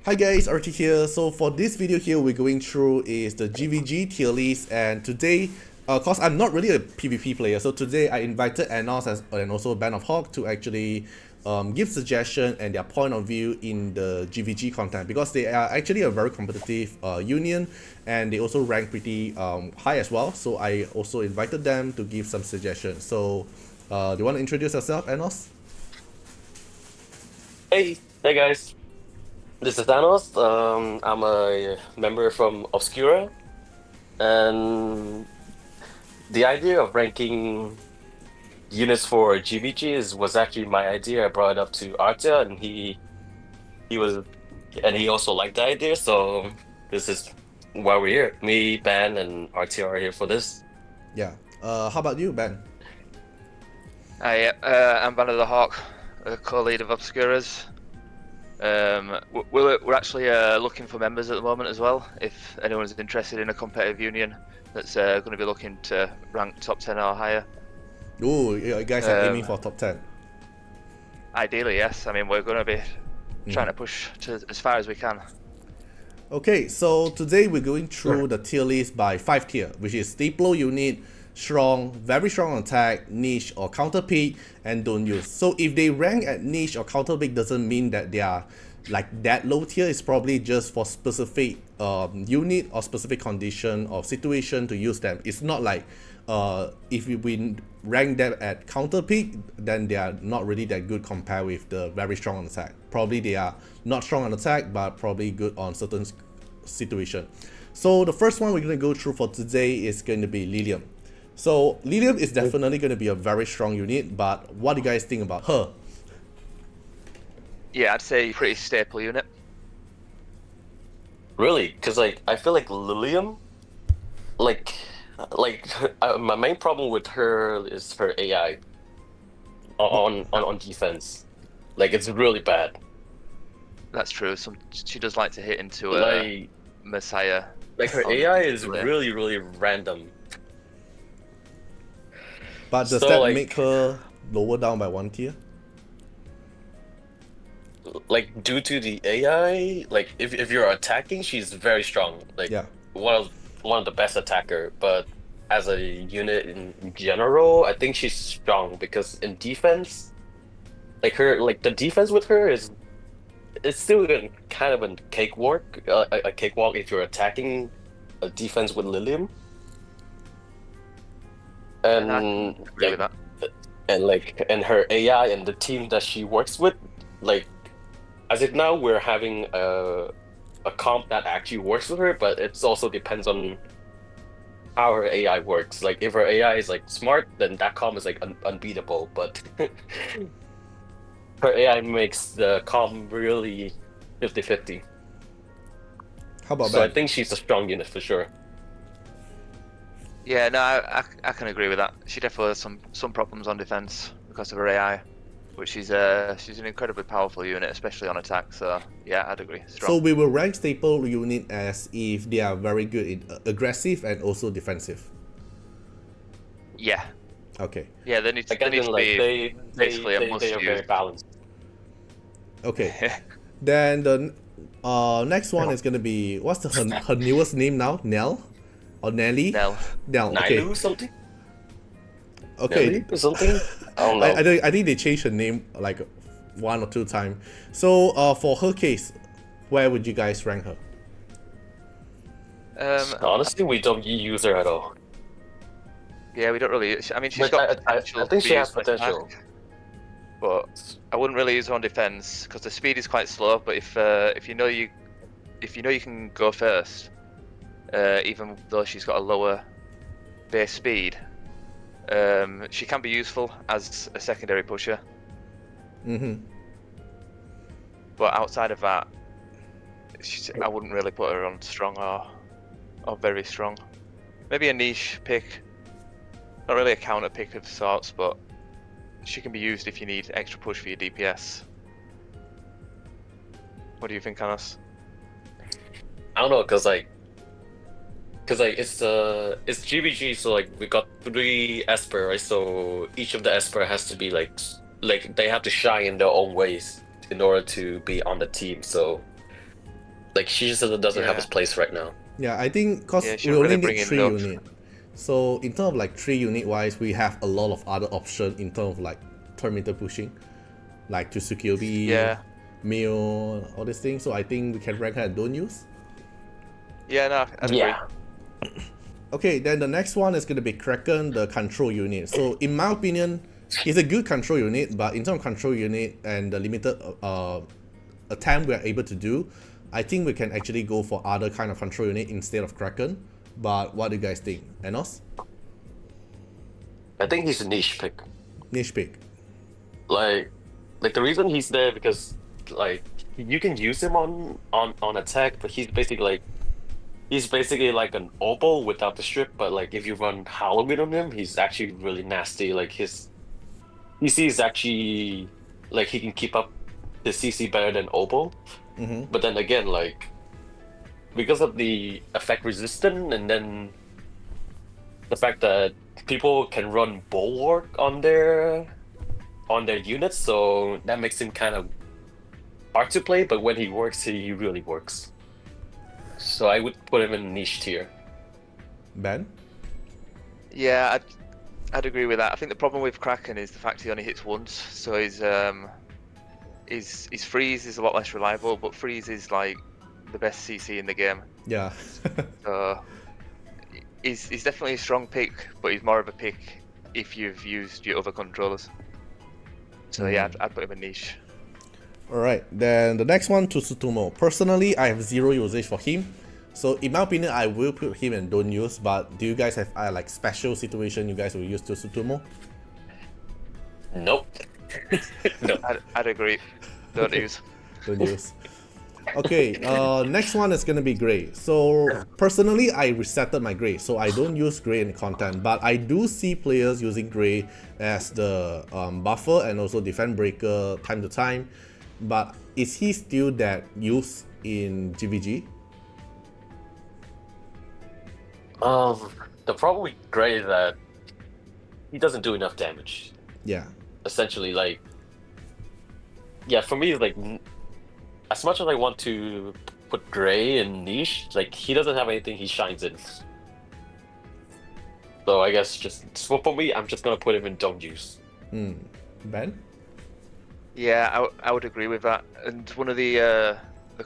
Hi guys, Artiar here. So for this video here, we're going through is the GvG tier list, and today, cause I'm not really a PvP player, so today I invited Animus and also Band of Hawk to actually give suggestion and their point of view in the GvG content, because they are actually a very competitive union, and they also rank pretty high as well. So I also invited them to give some suggestions. So do you want to introduce yourself, Animus? Hey guys, this is Thanos. I'm a member from Obscura, and the idea of ranking units for GvG was actually my idea. I brought it up to Artiar, and he was he also liked the idea. So this is why we're here. Me, Ben, and Artiar are here for this. Yeah. How about you, Ben? I'm Van of the Hawk, co-lead of Obscuras. We're actually looking for members at the moment as well. If anyone's interested in a competitive union that's going to be looking to rank top 10 or higher. Ooh, you guys are aiming Um, for top 10. Ideally, yes. I mean, we're going to be trying to push to as far as we can. Okay, so today we're going through the tier list by 5 tier, which is Stapler unit, strong, very strong on attack, niche or counter pick, and don't use. So if they rank at niche or counter pick, doesn't mean that they are like that low tier. It's probably just for specific unit or specific condition or situation to use them. It's not like if we rank them at counter pick, then they are not really that good compared with the very strong on attack. Probably they are not strong on attack, but probably good on certain situation. So the first one we're going to go through for today is going to be Lilium. So Lilium is definitely going to be a very strong unit, but what do you guys think about her? Yeah, I'd say pretty staple unit. Really, because I feel like Lilium, like my main problem with her is her AI on defense. Like it's really bad. That's true. She does like to hit into a Like Messiah. her on AI is display. really random. But does So that make her lower down by 1 tier? like due to the AI, like if you're attacking, she's very strong. Like Yeah. one of the best attacker. But as a unit in general, I think she's strong because in defense, like the defense with her is it's still kind of a cakewalk, a cakewalk if you're attacking a defense with Lilium. And I can And agree with that. and her AI and the team that she works with, like as of now we're having a comp that actually works with her, but it also depends on how her AI works. Like if her AI is like smart, then that comp is like unbeatable. But her AI makes the comp really 50-50. How about So I Ben? think she's a strong unit for sure. Yeah, no, I can agree with that. She definitely has some problems on defense because of her AI, but she's an incredibly powerful unit, especially on attack. So yeah, I'd agree. So Strong. we will rank staple unit as if they are very good in aggressive and also defensive. Yeah, Okay. yeah. Like They as need in to like be basically a they must are use. very balanced. Okay. Then the next one is gonna be, what's her newest name now? Nell or Nelly? Nell. Nell. Okay. Nailu something? Okay. Nelly or something? I don't know. I think they changed her name like 1 or 2 times. So for her case, where would you guys rank her? Um, Honestly, we don't use her at all. yeah, we don't really. I mean, she's But got I potential think to be she has used on potential. attack, but I wouldn't really use her on defense because the speed is quite slow. But if you know you can go first, even though she's got a lower base speed, she can be useful as a secondary pusher. Mm-hmm. But outside of that, I wouldn't really put her on strong or very strong. Maybe a niche pick, not really a counter pick of sorts, but she can be used if you need extra push for your DPS. What do you think, Hannes? I don't know, cause like it's GvG, so like we got 3 Esper, right? So each of the Esper has to be like they have to shine in their own ways in order to be on the team. So Like she just doesn't have Yeah. his place right now. Yeah, I think because Yeah, we shouldn't only really need bring in 3 enough. unit. So in terms of like 3 unit wise, we have a lot of other options in terms of like Terminator pushing, like to Tsukuyobi, Yeah. Mio, all these things. So I think we can rank her and don't use. Yeah, no, I'd agree. Yeah. Okay, then the next one is gonna be Kraken, the control unit. So in my opinion, he's a good control unit, but in terms of control unit and the limited attempt we are able to do, I think we can actually go for other kind of control unit instead of Kraken. But what do you guys think? Enos? I think he's a niche pick. Niche pick. Like the reason he's there because like you can use him on attack, but he's basically like an opal without the strip. But like if you run Halloween on him, he's actually really nasty. Like his CC is actually like he can keep up his CC better than opal. But then again, like because of the effect resistant, and then the fact that people can run bulwark on their units, so that makes him kind of hard to play. But when he works, he really works. So I would put him in niche tier. Ben? Yeah, I'd agree with that. I think the problem with Kraken is the fact he only hits once, so his freeze is a lot less reliable, but freeze is like the best CC in the game. Yeah. So he's definitely a strong pick, but he's more of a pick if you've used your other controllers. So yeah, I'd put him in niche. Alright, then the next one, Tsutomu. Personally, I have 0 usage for him. So in my opinion, I will put him and don't use, but do you guys have like special situation you guys will use Tsutomu? Nope. No. I'd agree. Don't use. Don't use. Okay, next one is gonna be Grey. So personally, I resetted my Grey, so I don't use Grey in content, but I do see players using Grey as the buffer and also defense breaker time to time. But is he still that used in GvG? The problem with Gray is that he doesn't do enough damage. Yeah. Essentially, like, yeah, for me, like, as much as I want to put Gray in niche, like, he doesn't have anything he shines in. So I guess for me, I'm just gonna put him in don't use. Ben? Yeah, I would agree with that. And one of the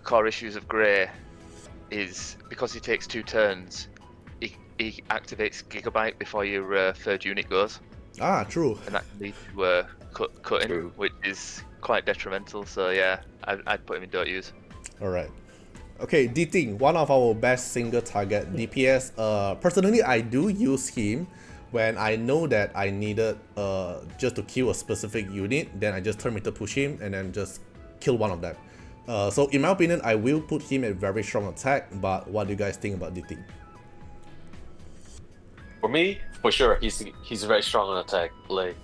core issues of Grey is because he takes 2 turns, he activates Gigabyte before your third unit goes, Ah, true. and that can lead to cutting, True. which is quite detrimental. So yeah, I'd put him in don't use. Alright. Okay, D-Ting, one of our best single target DPS. Personally, I do use him when I know that I needed just to kill a specific unit, then I just Terminator push him and then just kill one of them. So in my opinion, I will put him at very strong attack, but what do you guys think about D-Ting? For me, for sure, he's very strong on attack. Like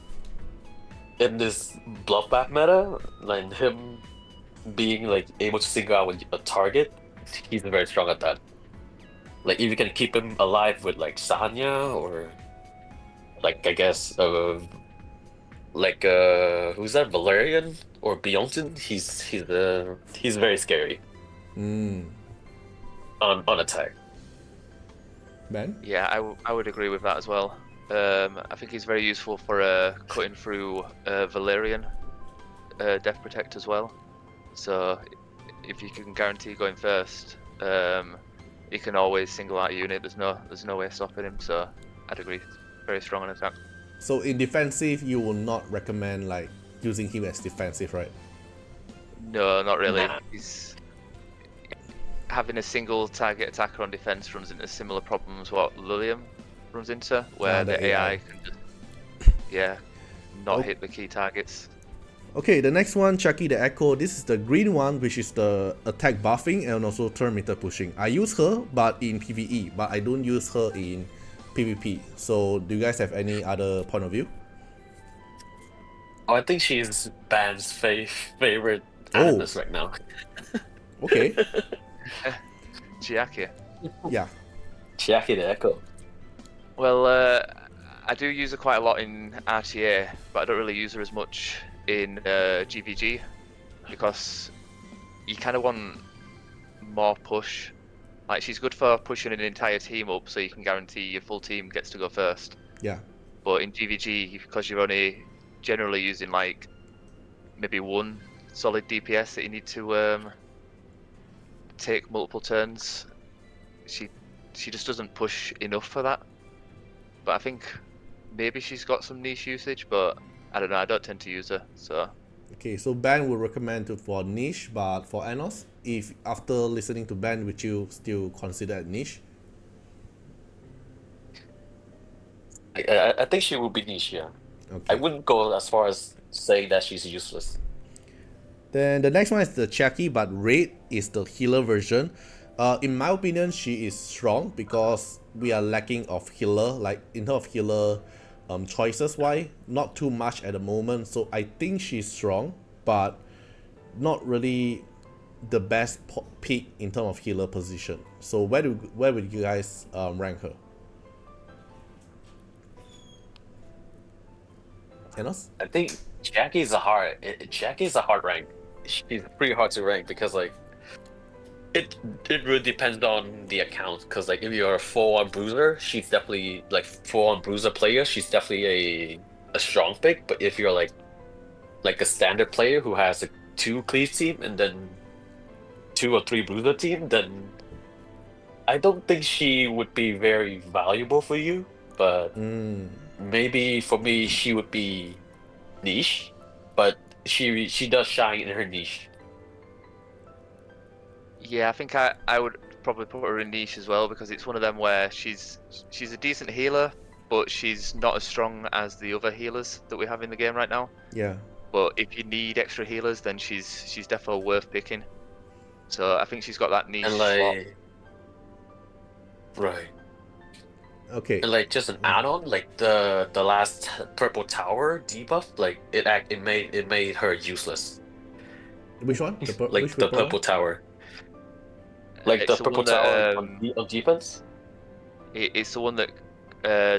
in this bluff back meta, like him being like able to single out a target, he's very strong at that. Like if you can keep him alive with like Sanya or like I guess like who's that, Valerian or Beyonce? He's very scary on attack. Ben? Yeah, I would agree with that as well. I think he's very useful for cutting through Valerian Death Protect as well. So if you can guarantee going first, you can always single out a unit. There's no way of stopping him. So I'd agree. Very strong on attack. So in defensive, you will not recommend like using him as defensive, right? No, not really. Nah. He's having a single target attacker on defense runs into similar problems what Lilium runs into, where the the AI. AI can just not Oh. hit the key targets. Okay, the next one, Chucky the Echo. This is the green one, which is the attack buffing and also turn meter pushing. I use her, but in PvE, but I don't use her in PvP. So, do you guys have any other point of view? Oh, I think she's Ban's favorite Oh. Animus right now. Okay, Chiaki. yeah. Chiaki the Echo. Well, I do use her quite a lot in RTA, but I don't really use her as much in GvG because you kind of want more push. Like, she's good for pushing an entire team up, so you can guarantee your full team gets to go first. Yeah. But in GvG, because you're only generally using like maybe one solid DPS that you need to take multiple turns, she just doesn't push enough for that. But I think maybe she's got some niche usage, but I don't know. I don't tend to use her, so. Okay, so Ben would recommend it for niche, but for Anos, if after listening to Ben, would you still consider it niche? I think she will be niche, yeah. I Okay. wouldn't go as far as saying that she's useless. Then the next one is the Chucky, but Raid is the healer version. In my opinion, she is strong because we are lacking of healer, like in terms of healer choices why, not too much at the moment. So I think she's strong, but not really the best pick in terms of healer position. So where would you guys rank her? Enos? I think Jackie's a hard rank. She's pretty hard to rank because like it really depends on the account. Because like if you're a full-on bruiser, she's definitely like full-on bruiser player. She's definitely a strong pick. But if you're like a standard player who has a 2 cleave team and then 2 or 3 bruiser team, then I don't think she would be very valuable for you. But maybe for me she would be niche, but she does shine in her niche. Yeah, I think I would probably put her in niche as well, because it's one of them where she's a decent healer, but she's not as strong as the other healers that we have in the game right now. Yeah. But if you need extra healers, then she's definitely worth picking. So I think she's got that niche And slot. like, right. Okay. And like just an add-on, like the last purple tower debuff, like it made her useless. Which one? Like which the purple purple one? tower. Like the It's the purple one that tower on defense. it's the one that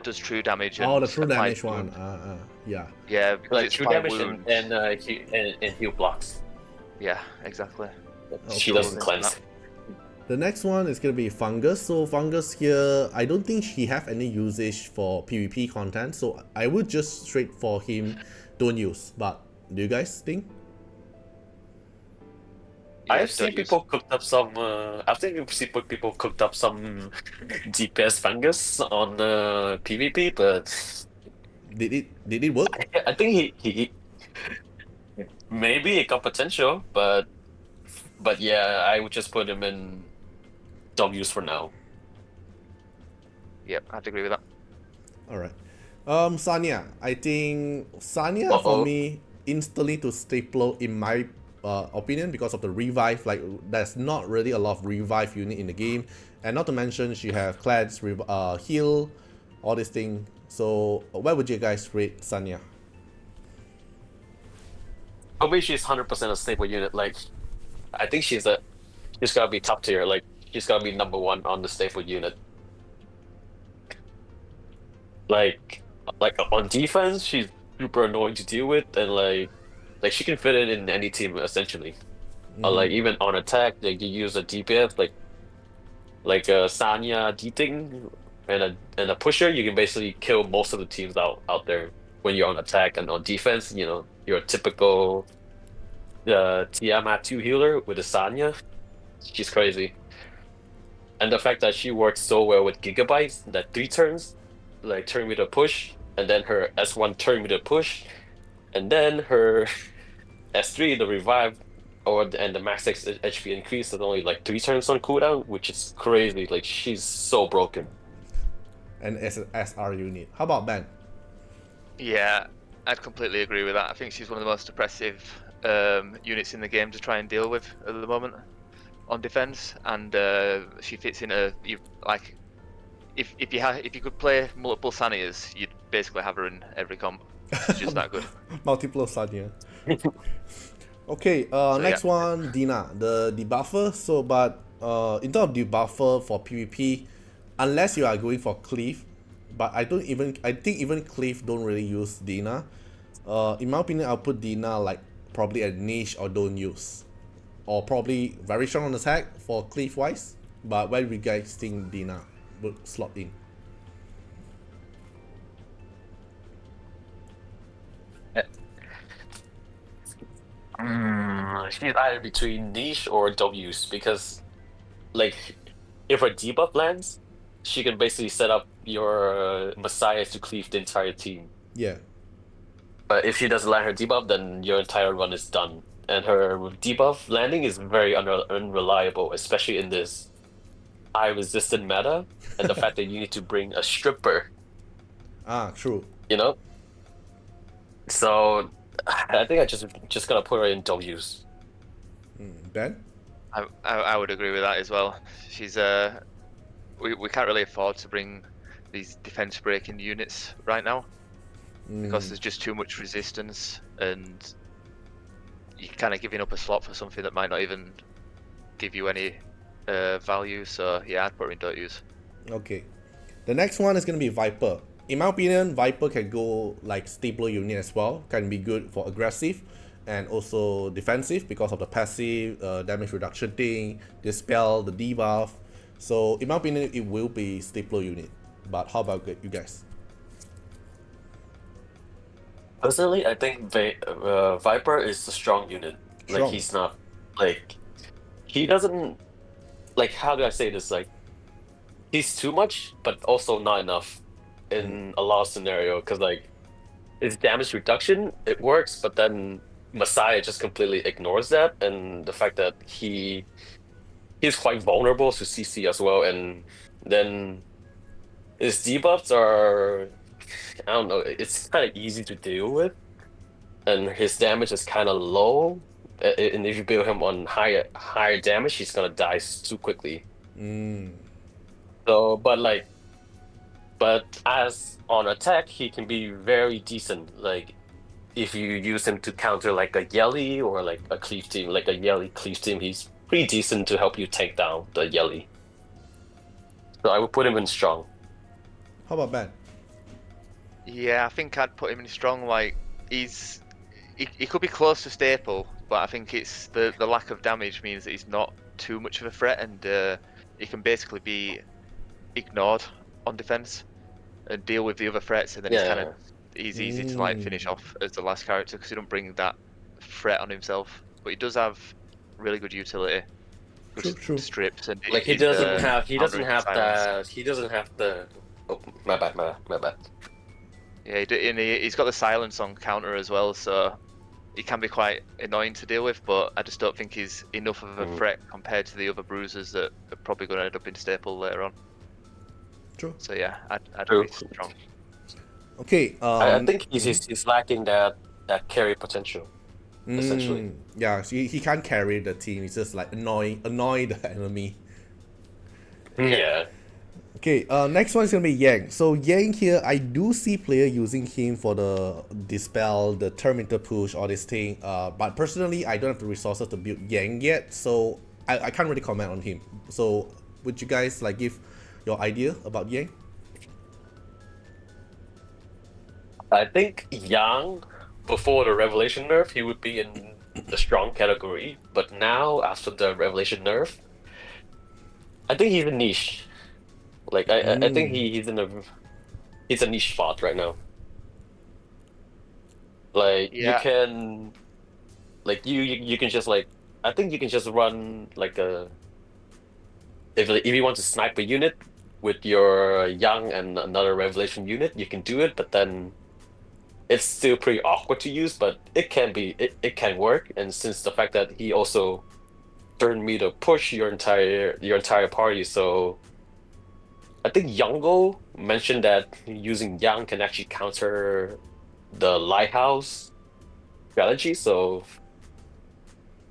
does true damage and Oh, the true applies damage one. wound. Yeah. Yeah, because Like it's true applying damage wounds. and heal blocks. Yeah, exactly. She Okay. doesn't cleanse. The next one is gonna be Fungus. So Fungus here, I don't think he have any usage for PvP content. So I would just straight for him, don't use. But do you guys think? I've seen people cooked up some. I've seen people cooked up some DPS fungus on PvP, but Did it work? I think he maybe it got potential, but yeah, I would just put him in don't use for now. Yep, I'd agree with that. Alright. Sanya. I think Sanya for me instantly to stapler in my opinion because of the revive. Like there's not really a lot of revive unit in the game, and not to mention she have cleanse, heal, all this thing. So where would you guys rate Sanya? For me, she's 100% a stable unit. Like I think she's gotta be top tier. Like she's gotta be #1 on the stable unit. Like on defense, she's super annoying to deal with, and like she can fit in any team essentially. Or like even on attack, like you use a DPS like a Sanya D thing and a pusher, you can basically kill most of the teams out there when you're on attack. And on defense, you know, you're a typical Tiamat 2 healer with a Sanya. She's crazy. And the fact that she works so well with Gigabytes, that 3 turns, like turn with a push, and then her S1 turn with a push, and then her S3, the revive, and the max HP increase is only like 3 turns on cooldown, which is crazy. Like she's so broken. And as an SR unit. How about Ben? Yeah, I'd completely agree with that. I think she's one of the most oppressive units in the game to try and deal with at the moment on defense, and she fits in like if you could play multiple Sanias, you'd basically have her in every comp. She's just that good. Multiple Sanya. Okay, next one, Dina, the debuffer. So, but in terms of debuffer for PvP, unless you are going for Cleave, but I think even Cleave don't really use Dina. In my opinion, I'll put Dina like probably a niche or don't use. or probably very strong on attack for cleave wise. But where do you guys think Dina would slot in? She's either between niche or W's because, like, if her debuff lands, she can basically set up your Messiah to cleave the entire team. Yeah. But if she doesn't land her debuff, then your entire run is done. And her debuff landing is very unreliable, especially in this high resistant meta, and the fact that you need to bring a stripper, Ah, true. you know? So I think I just gotta put her in W's. Ben? I would agree with that as well. She's we can't really afford to bring these defense breaking units right now because there's just too much resistance, and you're kind of giving up a slot for something that might not even give you any value. So yeah, I'd put her in W's. Okay. The next one is going to be Viper. In my opinion, Viper can go like stapler unit as well. Can be good for aggressive and also defensive because of the passive damage reduction thing, dispel, the debuff. So in my opinion, it will be stapler unit. But how about you guys? Personally, I think Viper is a strong unit. Like, Strong. he's not, like, he doesn't, like, how do I say this? Like, he's too much, but also not enough in a lot of scenario. Because, like, his damage reduction, it works, but then Messiah just completely ignores that, and the fact that he's quite vulnerable to CC as well, and then his debuffs are, I don't know, it's kind of easy to deal with, and his damage is kind of low. And if you build him on higher damage, he's gonna die too quickly. So, but as on attack, he can be very decent. Like, if you use him to counter like a Yelly or like a cleave team, like a Yelly cleave team, he's pretty decent to help you take down the Yelly. So I would put him in strong. How about Ben? Yeah, I think I'd put him in strong. Like, he could be close to staple, but I think it's the lack of damage means that he's not too much of a threat, and he can basically be ignored on defense and deal with the other threats, and then he's easy to like finish off as the last character because he don't bring that threat on himself. But he does have really good utility, good True. strips, and Like, he doesn't have the. Oh, my bad. Yeah, he's got the silence on counter as well, so he can be quite annoying to deal with, but I just don't think he's enough of a threat compared to the other bruisers that are probably going to end up in staple later on. True. So yeah, I'd be strong. Okay. I think he's lacking that carry potential, essentially. Yeah, he can't carry the team. He's just like annoy the enemy. Yeah. Okay, next one is gonna be Yang. So Yang here, I do see player using him for the dispel, the terminator push, all this thing. But personally, I don't have the resources to build Yang yet, so I can't really comment on him. So would you guys like give your idea about Yang? I think Yang, before the Revelation nerf, he would be in the strong category. But now, after the Revelation nerf, I think he's a niche. Like, I think he's a niche spot right now. Like, Yeah. you can, like, you can just, like, I think you can just run like if you want to snipe a unit with your Yang and another Revelation unit, you can do it, but then it's still pretty awkward to use, but it can work. And since the fact that he also turned me to push your entire party, so I think Yango mentioned that using Yang can actually counter the Lighthouse strategy, so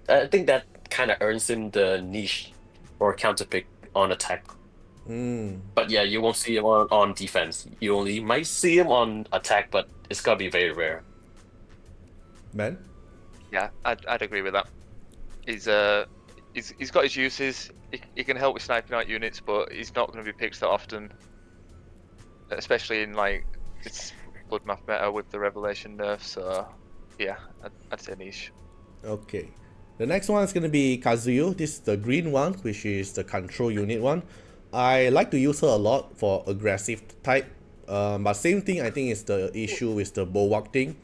I think that kind of earns him the niche or counter pick on attack. But yeah, you won't see him on defense. You only might see him on attack, but it's gonna be very rare. Ben? Yeah, I'd agree with that. He's got his uses. He can help with sniping out units, but he's not going to be picked that often, especially in like it's Bloodmath meta with the Revelation nerf. So yeah, I'd say niche. Okay. The next one is going to be Kazuyo. This is the green one, which is the control unit one. I like to use her a lot for aggressive type. But same thing, I think is the issue with the bulwark thing.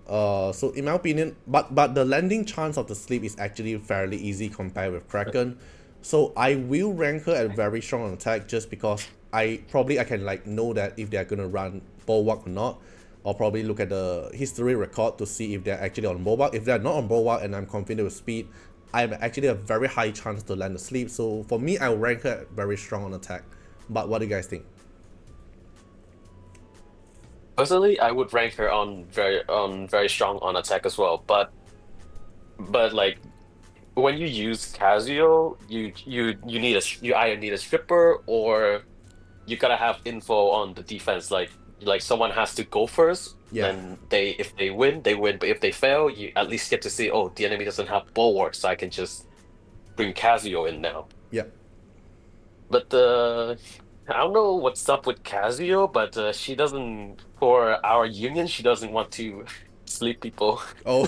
So in my opinion, but the landing chance of the sleep is actually fairly easy compared with Kraken. So I will rank her at very strong on attack just because I can like know that if they're gonna run bulwark or not. I'll probably look at the history record to see if they're actually on bulwark. If they're not on bulwark and I'm confident with speed, I have actually a very high chance to land the sleep. So for me, I'll rank her at very strong on attack. But what do you guys think? Personally, I would rank her on very strong on attack as well. But like when you use Casio, you either need a stripper or you gotta have info on the defense. Like someone has to go first. Yeah. Then if they win, they win. But if they fail, you at least get to see, oh, the enemy doesn't have bulwark, so I can just bring Casio in now. Yeah. But I don't know what's up with Casio, but she doesn't, for our union, she doesn't want to sleep people. Oh.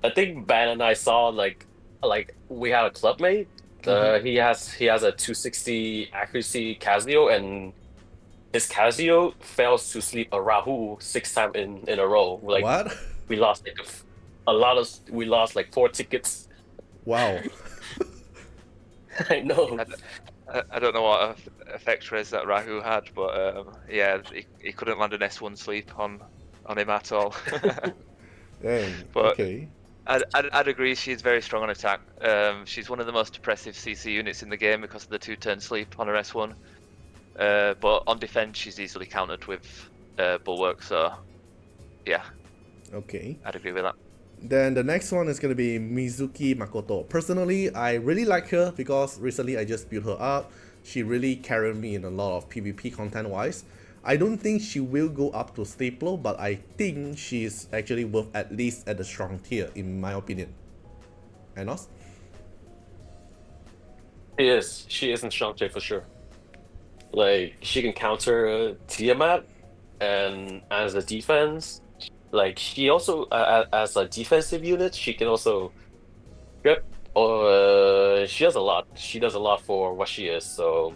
I think Ben and I saw like we have a clubmate. He has a 260 accuracy Casio, and his Casio fails to sleep a Rahu 6 times in a row. Like What? we lost like we lost like 4 tickets. Wow. I know. I don't know what effect raise that Rahu had, but yeah, he couldn't land an S1 sleep on him at all. Dang. But Okay. I'd agree she's very strong on attack. She's one of the most oppressive CC units in the game because of the 2-turn sleep on her S1. But on defense, she's easily countered with bulwark, so yeah. Okay. I'd agree with that. Then the next one is going to be Mizuki Makoto. Personally, I really like her because recently I just built her up. She really carried me in a lot of PvP content wise. I don't think she will go up to staple, but I think she's actually worth at least at the strong tier in my opinion. Anos? She is in strong tier for sure. Like she can counter Tiamat, and as a defense, like she also as a defensive unit, she can also strip. Or she does a lot. She does a lot for what she is. So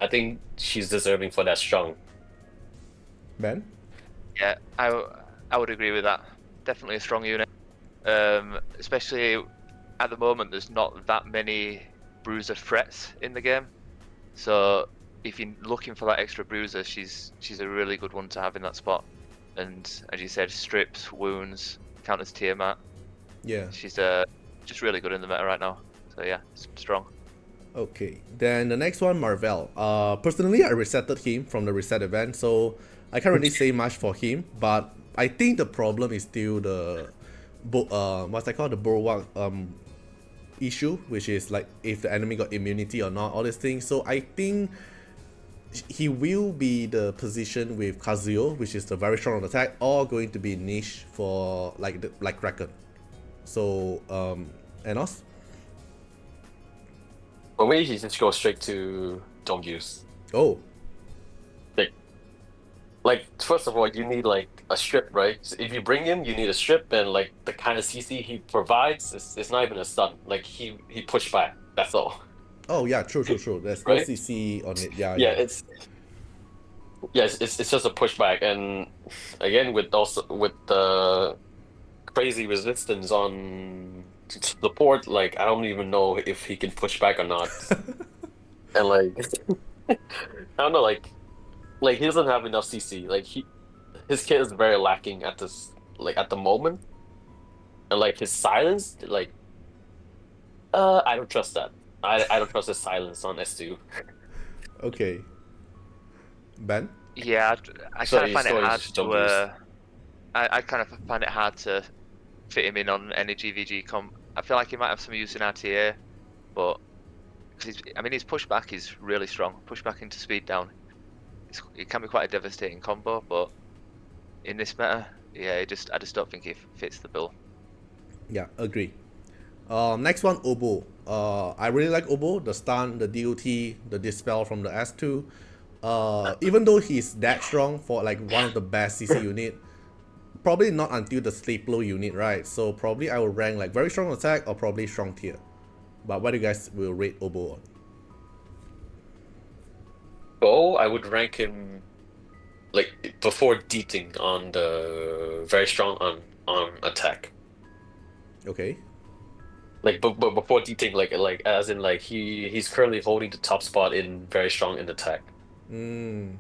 I think she's deserving for that strong. Ben? Yeah, I would agree with that. Definitely a strong unit. Especially at the moment, there's not that many bruiser threats in the game. So if you're looking for that extra bruiser, she's a really good one to have in that spot. And as you said, strips, wounds, counters Tiamat. Yeah. She's just really good in the meta right now. So yeah, strong. Okay, then the next one, Marvel. Personally, I resetted him from the reset event, so I can't really say much for him. But I think the problem is still the what's that called, the bulwark issue, which is like if the enemy got immunity or not, all these things. So I think he will be the position with Kazuyo, which is the very strong on attack, or going to be niche for like Kraken. So Enos? For me, he just goes straight to don't use. Oh. Like first of all, you need like a strip, right? So if you bring him, you need a strip, and like the kind of CC he provides, it's not even a stun. Like he push back. That's all. Oh yeah, true. There's Right? no CC on it. Yeah. It's just a pushback, and again with the crazy resistance on support, like I don't even know if he can push back or not. And like I don't know, like he doesn't have enough CC. Like his kit is very lacking at this, like at the moment, and like his silence, like I don't trust that. I don't trust his silence on S2. Okay. Ben? Yeah, I kind of find it hard just to. don't use. I kind of find it hard to fit him in on any GvG comp. I feel like he might have some use in RTA, but his pushback is really strong. Pushback into speed down. It can be quite a devastating combo, but in this meta, yeah, I just don't think he fits the bill. Yeah, agree. Next one, Obo. I really like Obo, the stun, the DOT, the dispel from the S2. Even though he's that strong for like one of the best CC unit, probably not until the stapler unit, right? So probably I will rank like very strong attack or probably strong tier. But what do you guys will rate Obo on? Oh, I would rank him like before Deeting on the very strong on attack. Okay. Like but before Deeting, like as in like he's currently holding the top spot in very strong in attack Mm.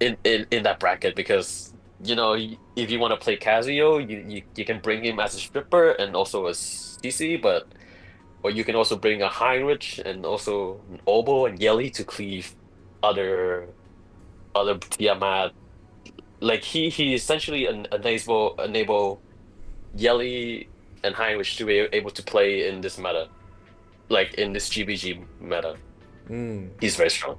in that bracket because if you want to play Casio, you can bring him as a stripper and also a CC, but or you can also bring a Heinrich and also an Obo and Yelly to cleave other Tiamat. Like he essentially enable Yelly and Heinrich to be able to play in this meta, like in this GvG meta. Mm. He's very strong.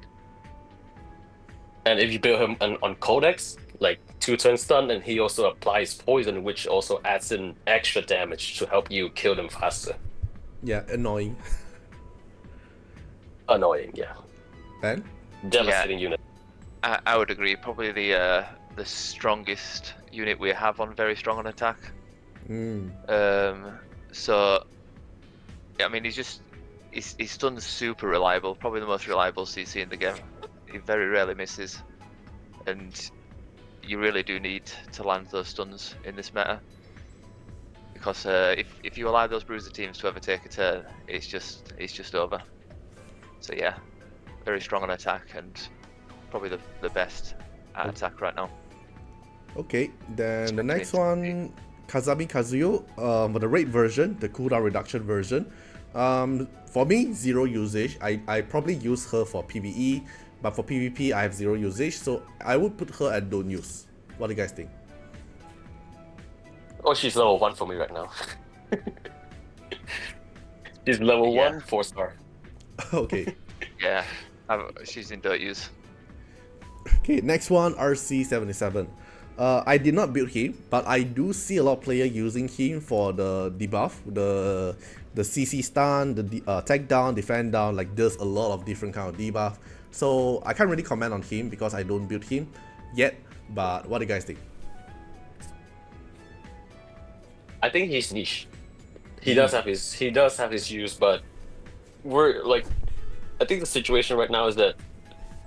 And if you build him on Codex, like 2-turn stun, and he also applies poison, which also adds in extra damage to help you kill them faster. Yeah, annoying. Annoying, yeah. Ben? Devastating unit. I would agree. Probably the strongest unit we have on very strong on attack. Mm. So yeah, I mean his stun's super reliable. Probably the most reliable CC in the game. He very rarely misses, and you really do need to land those stuns in this meta. Because if you allow those bruiser teams to ever take a turn, it's just over. So yeah, very strong on attack and probably the best at attack right now. Okay, then the next Especially one, Kazami Kazuyo, for the raid version, the cooldown reduction version. For me, zero usage. I probably use her for PvE, but for PvP, I have zero usage, so I would put her at don't use. What do you guys think? Oh, she's level 1 for me right now. She's level Yeah. 1, 4-star. Okay. Yeah, she's in don't use. Okay, next one, RC77. I did not build him, but I do see a lot of players using him for the debuff, the CC stun, the attack down, defend down. Like there's a lot of different kind of debuff. So I can't really comment on him because I don't build him yet. But what do you guys think? I think he's niche. He does have his use, but we're like, I think the situation right now is that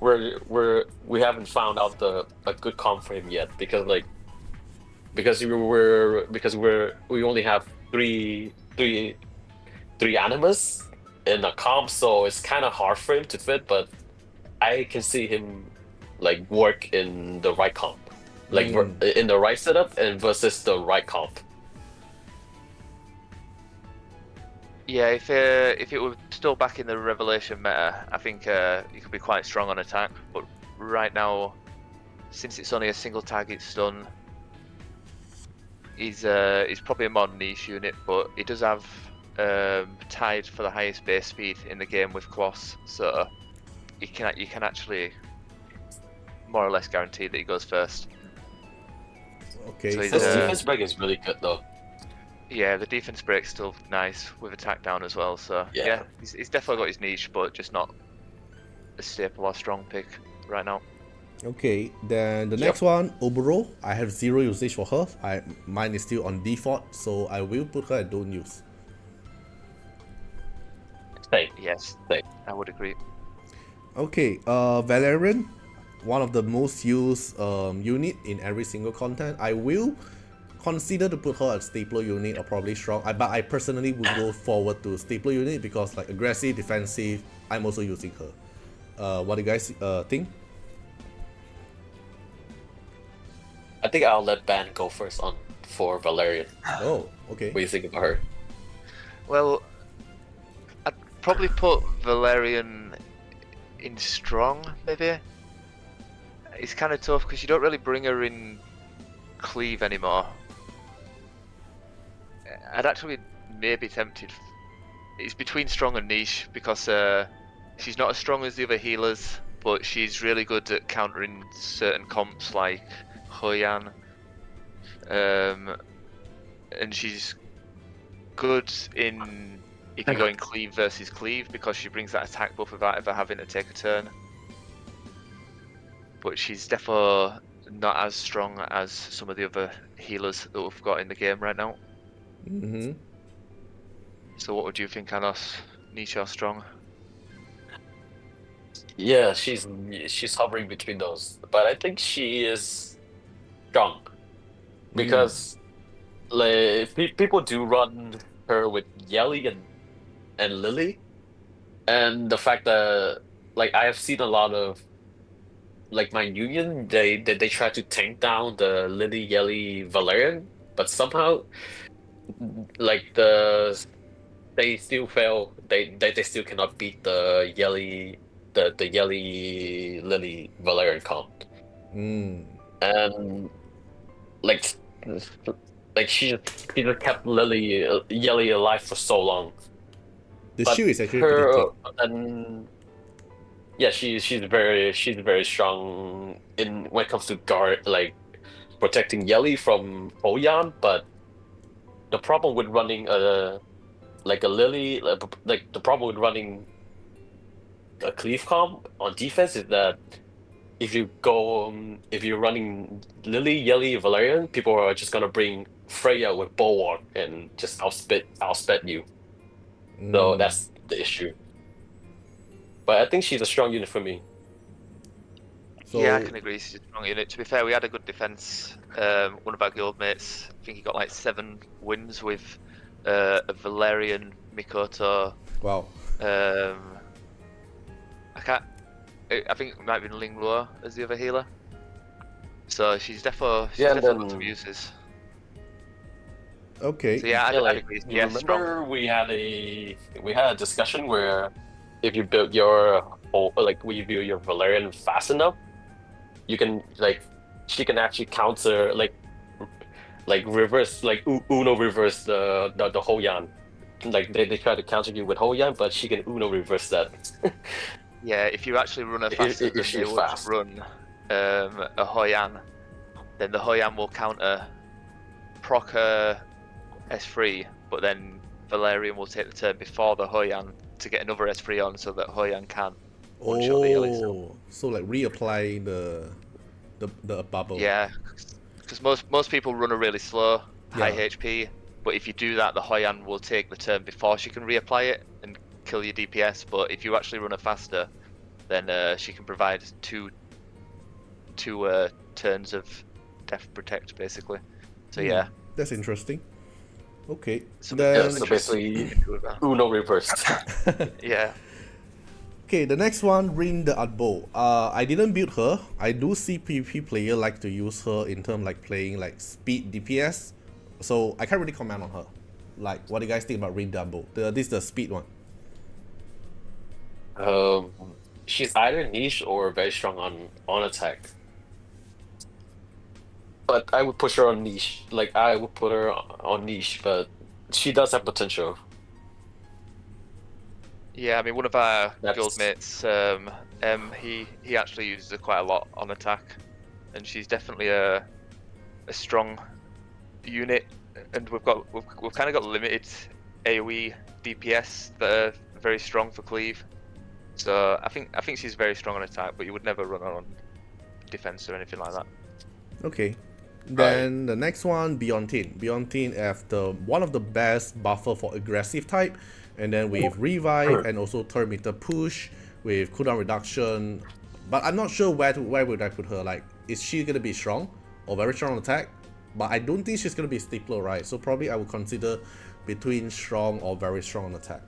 we haven't found out a good comp for him yet because we only have three Animus in the comp, so it's kind of hard for him to fit. But I can see him like work in the right comp, like in the right setup and versus the right comp. Yeah, if it were still back in the Revelation meta, I think he could be quite strong on attack. But right now, since it's only a single target stun, he's probably a more niche unit. But he does have tied for the highest base speed in the game with Kloss, so you can actually more or less guarantee that he goes first. Okay, So This he's, defense break is really good though. Yeah, the defense break's still nice with attack down as well. So Yeah. he's definitely got his niche, but just not a staple or strong pick right now. okay. Then the Yep. next one, Oboro. I have zero usage for her. Mine is still on default, so I will put her at don't use. Same. Yes, Same. I would agree. Okay, Valerian, one of the most used unit in every single content. I will consider to put her at stapler unit or probably strong. But I personally would go forward to stapler unit because like aggressive, defensive, I'm also using her. What do you guys think? I think I'll let Ban go first for Valerian. Oh, okay. What do you think about her? Well, I'd probably put Valerian in strong, maybe. It's kind of tough because you don't really bring her in cleave anymore. I'd actually maybe tempted. It's between strong and niche because she's not as strong as the other healers, but she's really good at countering certain comps like Hoyan. And she's good in if you're going cleave versus cleave because she brings that attack buff without ever having to take a turn. But she's definitely not as strong as some of the other healers that we've got in the game right now. Mm-hmm. So what would you think, Anos? Niche or strong? Yeah, she's hovering between those, but I think she is strong because like people do run her with Yelly and Lily, and the fact that like I have seen a lot of like my union, they try to tank down the Lily Yelly Valerian, but somehow like they still fail. They still cannot beat the Yelly the Yelly Lily Valerian comp. Mm. And like she just kept Lily Yelly alive for so long. The But shield is actually pretty her thick. and yeah, she's very strong in when it comes to guard like protecting Yelly from Oyan. But the problem with running like a Lily like the problem with running a cleave comp on defense is that if you're running Lily, Yelly, Valerian, people are just gonna bring Freya with Bulwark and just outspit you. So Mm. that's the issue. But I think she's a strong unit for me. Yeah, I So can agree. She's a strong unit. To be fair, we had a good defense. One of our guildmates, I think he got like 7 wins with a Valerian, Mikoto. wow. I can't. I think it might have been Linglua as the other healer. So she's Yeah, and definitely got some then uses. Okay. So yeah, yeah, I'd like agree. you Yeah, strong. remember we had a discussion where if you build your whole like when you build your Valerian fast enough, you can like she can actually counter like reverse like Uno reverse the Hoyan. Like they try to counter you with Hoyan, but she can Uno reverse that Yeah, if you actually run her faster if than they she's would fast. run a Hoyan, then the Hoyan will counter proc her S3, but then Valerian will take the turn before the Hoyan to get another S3 on so that Hoyan can one-shot the Yelly still. Oh, so like reapply the bubble. Yeah, because most people run her really slow, high Yeah. HP, but if you do that, the Hoyan will take the turn before she can reapply it and kill your DPS. But if you actually run her faster, then she can provide two turns of Death Protect basically. So yeah, That's interesting. Okay. some Yeah, Then so interesting basically you can do with that. Uno reversed. Yeah. okay, the next one, Rin the Adbo. I didn't build her. I do see PvP player like to use her in term like playing like speed DPS. So I can't really comment on her. Like, what do you guys think about Rin the Adbo? This is the speed one. Um, she's either niche or very strong on attack. But I would push her on niche. Like I would put her on niche, but she does have potential. Yeah, I mean, one of our That's guildmates, he actually uses her quite a lot on attack, and she's definitely a strong unit. And we've kind of got limited AOE DPS that are very strong for cleave. So I think she's very strong on attack, but you would never run her on defense or anything like that. Okay. right. Then the next one, Beyontin. Beyontin have the one of the best buffer for aggressive type, and then with revive and also turn meter push with cooldown reduction. But I'm not sure where would I put her. Like, is she gonna be strong or very strong on attack? But I don't think she's gonna be stapler, right? So probably I would consider between strong or very strong on attack.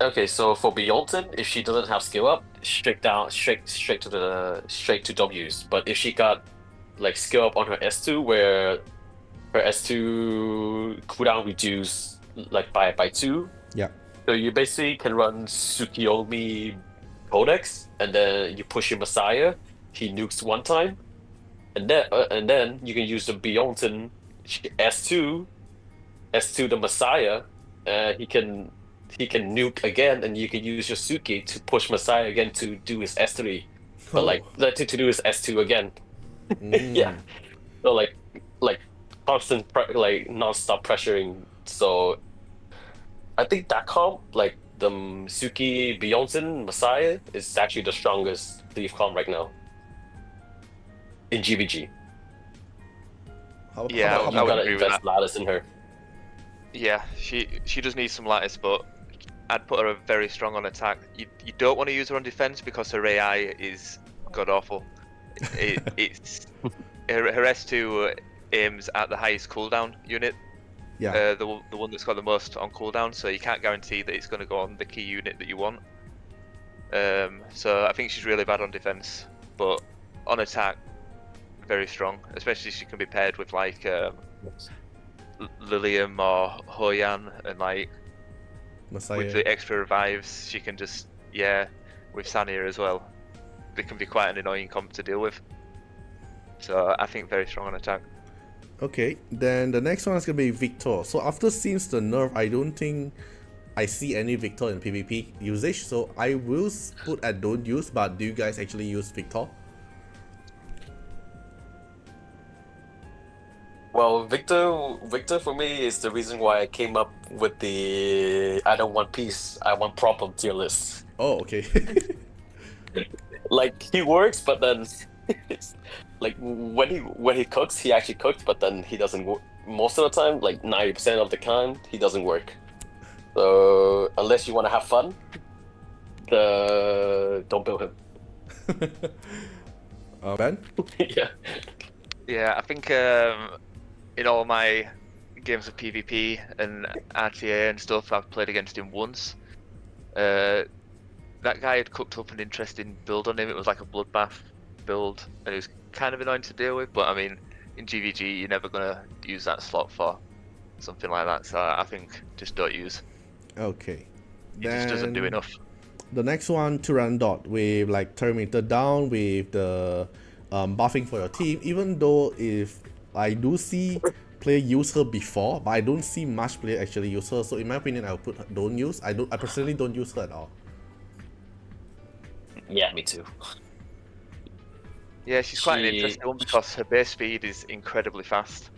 Okay, so for Beyonce, if she doesn't have skill up, straight to W's. But if she got like skill up on her S2, where her S2 cooldown reduce like by 2, Yeah. so you basically can run Tsukiyomi Codex, and then you push your Messiah. He nukes one time, and then you can use the Beyonce S2 the Messiah. He can nuke again, and you can use your Suki to push Messiah again to do his S3, but Oh. like to do his S2 again. Yeah, so like constant like non-stop pressuring. So I think that comp like the Suki Beyonce Messiah is actually the strongest thief comp right now in GvG. Yeah, how So about you I would gotta agree with invest that. lattice in her. Yeah, she does need some lattice, but I'd put her very strong on attack. You don't want to use her on defense because her AI is god awful. It's her S2 aims at the highest cooldown unit, Yeah. the one that's got the most on cooldown, so you can't guarantee that it's going to go on the key unit that you want. So I think she's really bad on defense, but on attack, very strong. Especially she can be paired with like Lilium or Hoyan, and like with Messiah. the extra revives, she can just with Sania as well. They can be quite an annoying comp to deal with. So I think very strong on attack. Okay, then the next one is gonna be Victor. So after since the nerf, I don't think I see any Victor in PvP usage. So I will put at don't use, but do you guys actually use Victor? Well, Victor for me is the reason why I came up with the I don't want peace, I want problem tier list. Oh, okay. Like he works, but then it's like when he cooks, he actually cooks, but then he doesn't work most of the time. Like 90% of the time, he doesn't work. So unless you want to have fun, don't build him. Ben? Yeah. Yeah, I think in all my games of PvP and RTA and stuff, I've played against him once. That guy had cooked up an interesting build on him. It was like a bloodbath build, and it was kind of annoying to deal with. But I mean, in GvG, you're never gonna use that slot for something like that. So I think just don't use. Okay. He just doesn't do enough. The next one, Turandot, with like Terminator down, with the buffing for your team. Even though if I do see player use her before, but I don't see much player actually use her. So in my opinion, I'll put don't use. I personally don't use her at all. Yeah, me too. Yeah, she's quite an She interesting one because her base speed is incredibly fast,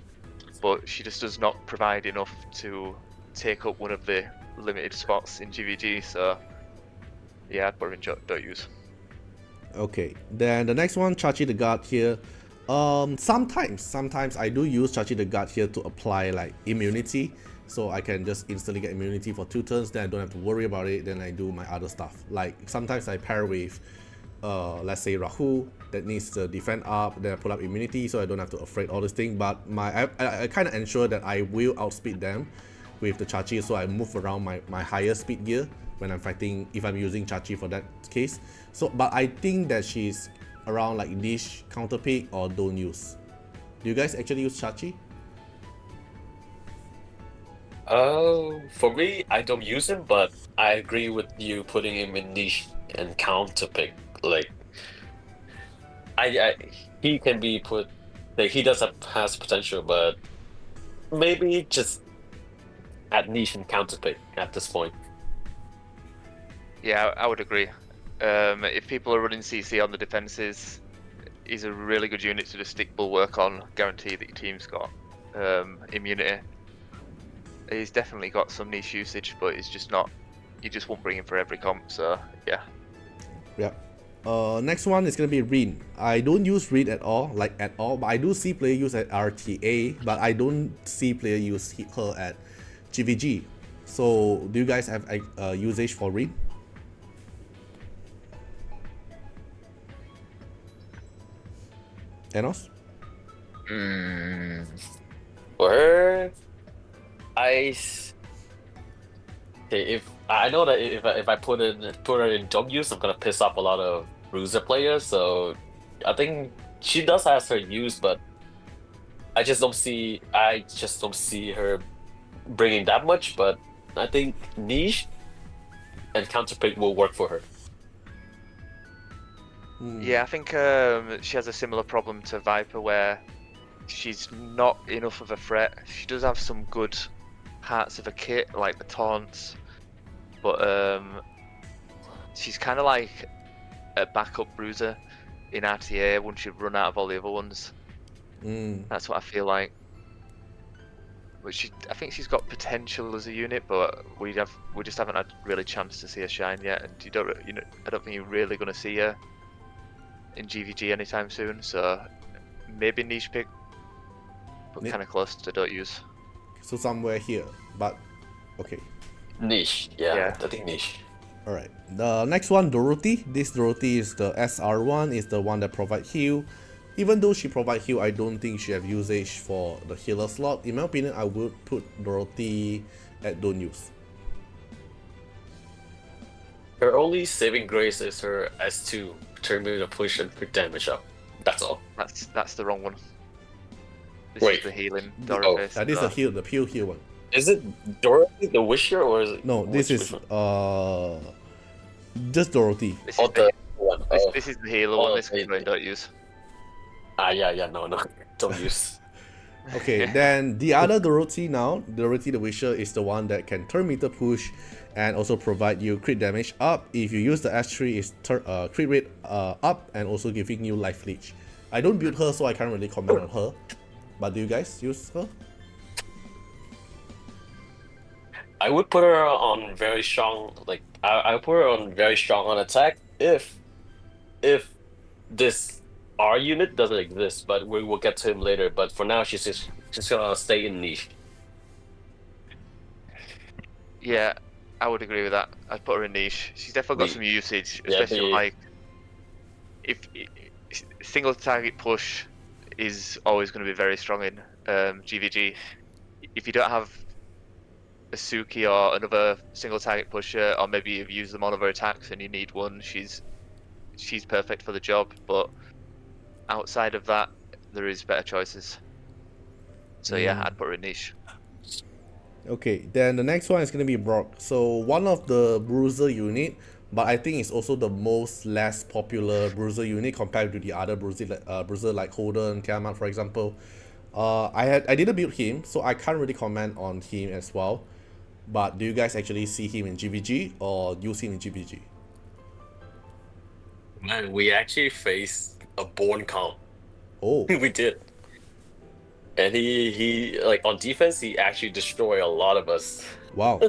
but she just does not provide enough to take up one of the limited spots in GvG. So yeah, I'd put her in don't use. Okay, then the next one, Chachi the God here. Sometimes I do use Chachi the God here to apply like immunity, so I can just instantly get immunity for 2 turns. Then I don't have to worry about it. Then I do my other stuff. Like sometimes I pair with, let's say Rahu that needs to defend up. Then I pull up immunity, so I don't have to afraid all this thing. But I kind of ensure that I will outspeed them with the Chachi, so I move around my higher speed gear when I'm fighting, if I'm using Chachi for that case. So, but I think that she's around like niche, counter pick, or don't use. Do you guys actually use Chachi? For me, I don't use him, but I agree with you putting him in niche and counter pick. Like, he can be put. Like, he does has potential, but maybe just at niche and counter pick at this point. Yeah, I would agree. If people are running CC on the defenses, he's a really good unit to just stick bulwark on, guarantee that your team's got immunity. He's definitely got some niche usage, but it's just not. You just won't bring him for every comp. So yeah. Yeah. Next one is gonna be Rin. I don't use Rin at all, but I do see player use at RTA, but I don't see player use her at GvG. So do you guys have usage for Rin? Enos? For her, okay, if I know that if I put her in don't use, I'm gonna piss off a lot of bruiser players. So I think she does have her use, but I just don't see her bringing that much. But I think niche and counterpick will work for her. Yeah, I think she has a similar problem to Viper, where she's not enough of a threat. She does have some good parts of a kit, like the taunts, but she's kind of like a backup bruiser in RTA once you've run out of all the other ones. That's what I feel like. which I think she's got potential as a unit, but we just haven't had really chance to see her shine yet, and I don't think you're really going to see her in GvG anytime soon. So maybe niche pick, but kind of close to don't use. So somewhere here, but okay. Niche. Yeah, I think niche. Alright, the next one, Dorothy. This Dorothy is the SR1, is the one that provide heal. Even though she provide heal, I don't think she have usage for the healer slot. In my opinion, I would put Dorothy at don't use. Her only saving grace is her S2, Terminator push and crit damage up. That's all. That's the wrong one. This Wait. is the healing Dorothy. That is the heal, the pure heal one. Is it Dorothy the Wisher or is it? No, this is just Dorothy. This Oh, is the one. this is the healer one. This is one don't use. Yeah, no, don't use. Okay, then the other Dorothy now, Dorothy the Wisher, is the one that can turn meter push and also provide you crit damage up. If you use the S3, it's crit rate up and also giving you life leech. I don't build her, so I can't really comment on her. But do you guys use her? I would put her on very strong. Like I would put her on very strong on attack if this R unit doesn't exist. But we will get to him later. But for now, she's just gonna stay in niche. Yeah, I would agree with that. I'd put her in niche. She's definitely got some usage, especially like if single target push is always going to be very strong in GvG. If you don't have a Suki or another single target pusher, or maybe you've used them on other attacks and you need one, she's perfect for the job. But outside of that, there is better choices. So yeah, I'd put her in niche. Okay, then the next one is going to be Brock. So one of the bruiser unit, but I think it's also the most less popular bruiser unit compared to the other bruiser like Holden, Tiamat, for example. I didn't build him, so I can't really comment on him as well. But do you guys actually see him in GvG or use him in GvG? Man, we actually faced a Born comp. Oh, We did. And he like on defense, he actually destroyed a lot of us. wow.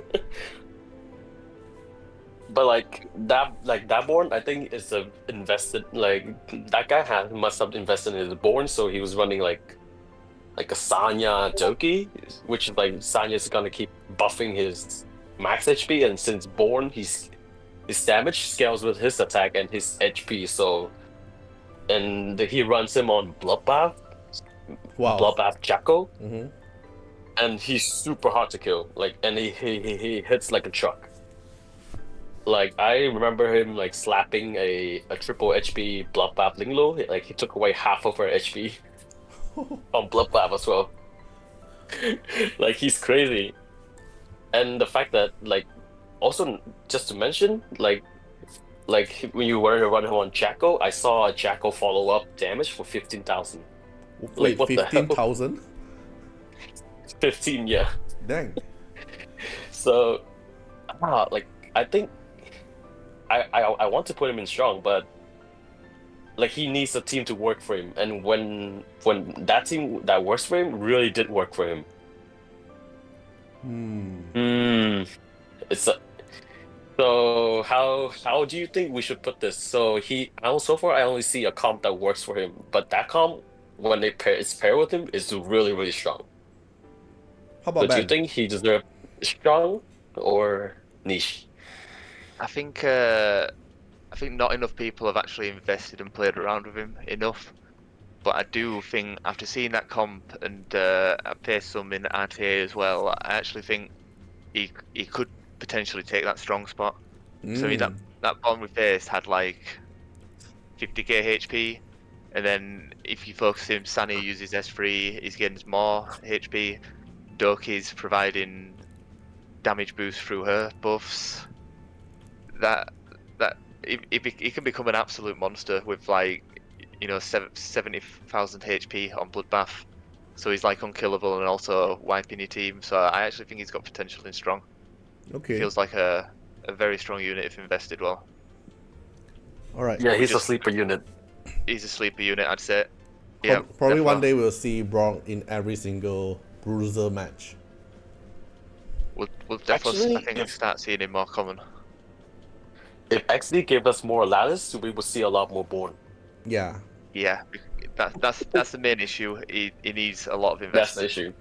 But like that Born, I think is a invested that guy must have invested in his Born, so he was running like a Sanya Joki, which is like Sanya's gonna keep buffing his max HP, and since Born his damage scales with his attack and his HP, so and he runs him on Bloodbath. Wow. Bloodbath Jacko. Mm-hmm. And he's super hard to kill. Like, and he hits like a truck. Like, I remember him like slapping a triple HP Bloodbath Linglo. Like, he took away half of her HP on Bloodbath as well. Like, he's crazy. And the fact that like, also just to mention, like when you were running him on Jacko, I saw a Jacko follow up damage for 15,000. Wait, what the hell? 15,000? 15, yeah. Dang. So, like I think I want to put him in strong, but like he needs a team to work for him, and when that team that works for him really did work for him. So how do you think we should put this? So so far I only see a comp that works for him, but that comp when it's paired with him is really, really strong. How about Do you think he deserves strong or niche? I think not enough people have actually invested and played around with him enough. But I do think after seeing that comp and I faced some in Artiar as well, I actually think he could potentially take that strong spot. So I mean, that bomb we faced had like 50k HP, and then if you focus him, Sani uses S3, he's getting more HP. Doki's providing damage boost through her buffs. He can become an absolute monster with like 70,000 HP on Bloodbath. So he's like unkillable and also wiping your team. So I actually think he's got potential in strong. Okay. Feels like a very strong unit if invested well. All right. Yeah, he's a sleeper unit. He's a sleeper unit, I'd say. Yeah, Probably definitely. one day we'll see Brock in every single bruiser match. We'll definitely, I Actually, think, start seeing him more common. if XD gave us more lattice, we would see a lot more Born. Yeah. Yeah, that's the main issue. He needs a lot of That's the investment. issue.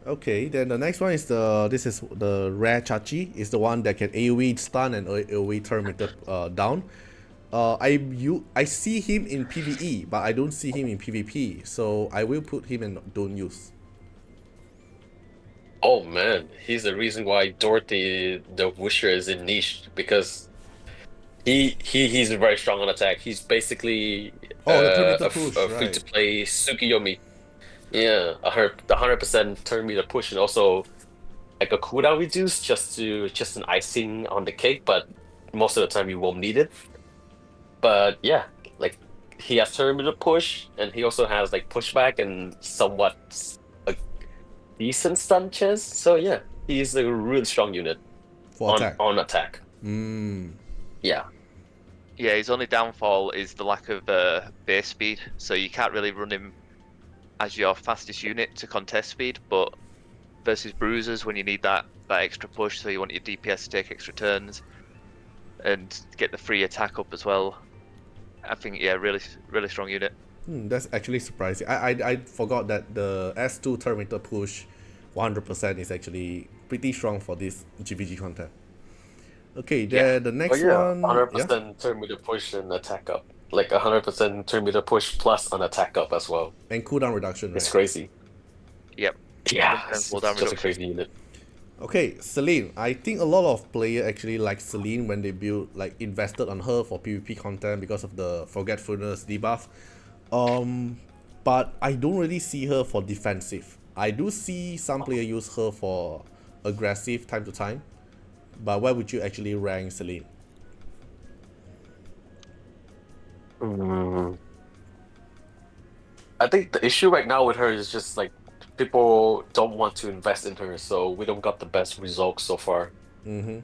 Okay, then the next one is this is the rare Chachi. Is the one that can AoE stun and AoE turn meter down. I see him in PvE, but I don't see him in PvP. So I will put him in don't use. Oh man, he's the reason why Dorothy the Wisher is in niche because he's very strong on attack. He's basically Oh, the turn meter a push, free to right? play Tsukiyomi. Yeah, the 100% turn meter push and also like a cooldown reduce just an icing on the cake, but most of the time you won't need it. But yeah, like he has turn meter push and he also has like pushback and somewhat a decent stun chance. So yeah, he's a really strong unit For attack. on attack. Mm. Yeah. Yeah, his only downfall is the lack of base speed, so you can't really run him as your fastest unit to contest speed, but versus bruisers when you need that extra push, so you want your DPS to take extra turns and get the free attack up as well. I think yeah, really strong unit. That's actually surprising. I forgot that the S2 turn meter push 100% is actually pretty strong for this GvG content. Okay, Yeah. then the Oh next yeah, one, yeah. 100% turn meter push and attack up. Like 100% turn meter push plus an attack up as well. And cooldown reduction, It's right? crazy. Yep. Yeah, 100% it's cooldown just a reduction. crazy unit. Okay, Celine. I think a lot of players actually like Celine when they build like invested on her for PvP content because of the forgetfulness debuff. But I don't really see her for defensive. I do see some player use her for aggressive time to time. But where would you actually rank Celine? Mm. I think the issue right now with her is just like people don't want to invest in her, so we don't got the best results so far. Mm-hmm.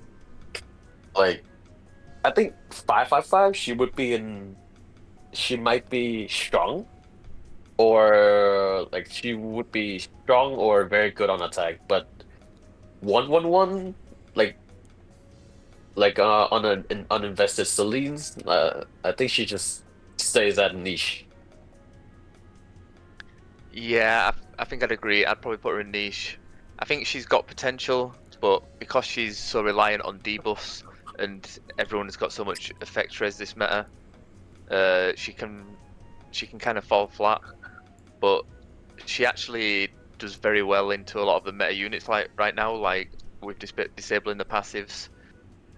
Like I think 555 she might be strong or like she would be strong or very good on attack, but 111 like on an uninvested Celine's I think she just stays at niche. Yeah, I think I'd agree. I'd probably put her in niche. I think she's got potential, but because she's so reliant on debuffs and everyone has got so much effect res this meta, she can kind of fall flat. But she actually does very well into a lot of the meta units like right now, like with disabling the passives.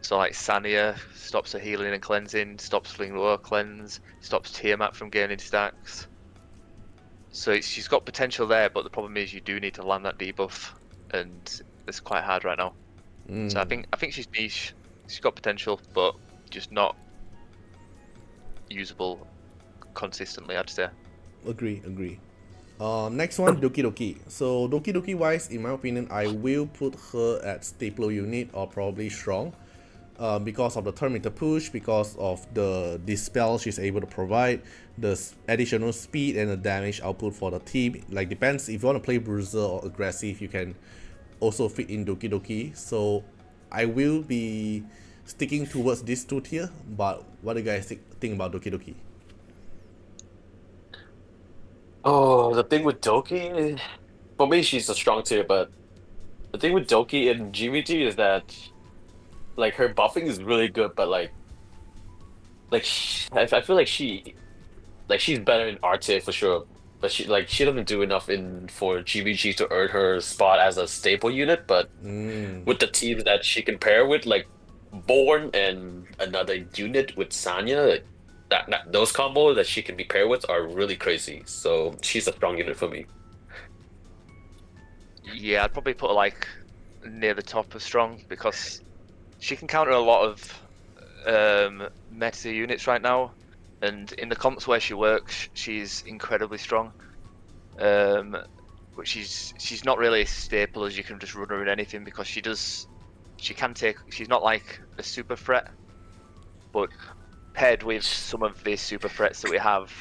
So like Sania stops her healing and cleansing, stops fling lower cleanse, stops Tiamat from gaining stacks. So she's got potential there, but the problem is you do need to land that debuff, and it's quite hard right now. So I think she's niche. She's got potential, but just not usable consistently, I'd say. Agree. Next one, Doki Doki. So Doki Doki wise, in my opinion, I will put her at stapler unit or probably strong. Because of the turn meter push, because of the dispel she's able to provide, the additional speed and the damage output for the team. Like depends if you want to play bruiser or aggressive, you can also fit in Doki Doki. So I will be sticking towards this two tier. But what do you guys think about Doki Doki? Oh, the thing with Doki, for me, she's a strong tier, but the thing with Doki in GvG is that like her buffing is really good, but I feel like she's better in Artiar for sure, but she doesn't do enough in for GvG to earn her spot as a staple unit. But with the teams that she can pair with, like Born and another unit with Sanya, like, those combos that she can be paired with are really crazy. So she's a strong unit for me. Yeah, I'd probably put her like near the top of strong because she can counter a lot of meta units right now, and in the comps where she works, she's incredibly strong. But she's not really a staple as you can just run her in anything because she's not like a super threat, but paired with some of the super threats that we have,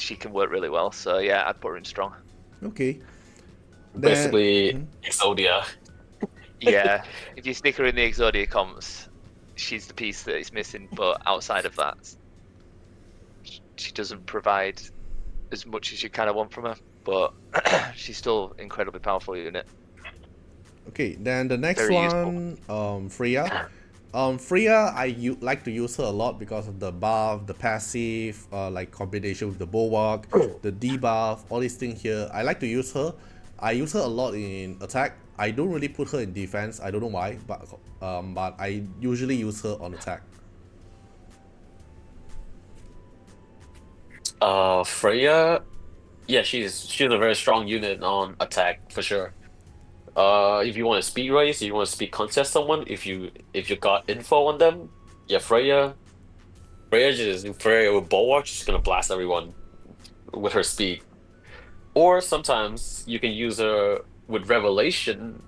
she can work really well. So yeah, I'd put her in strong. Okay. Then Basically, Exodia. Yeah, if you stick her in the Exodia comps, she's the piece that is missing. But outside of that, she doesn't provide as much as you kind of want from her. But she's still incredibly powerful unit. Okay, then the next Very useful. one, Freya. Freya, like to use her a lot because of the buff, the passive, like combination with the bulwark, the debuff, all these things here. I like to use her. I use her a lot in attack. I don't really put her in defense. I don't know why, but I usually use her on attack. Freya, yeah, she's a very strong unit on attack for sure. If you want to speed race, you want to speed contest someone, if you got info on them, yeah, Freya with bulwark, she's gonna blast everyone with her speed. Or sometimes you can use her with revelation,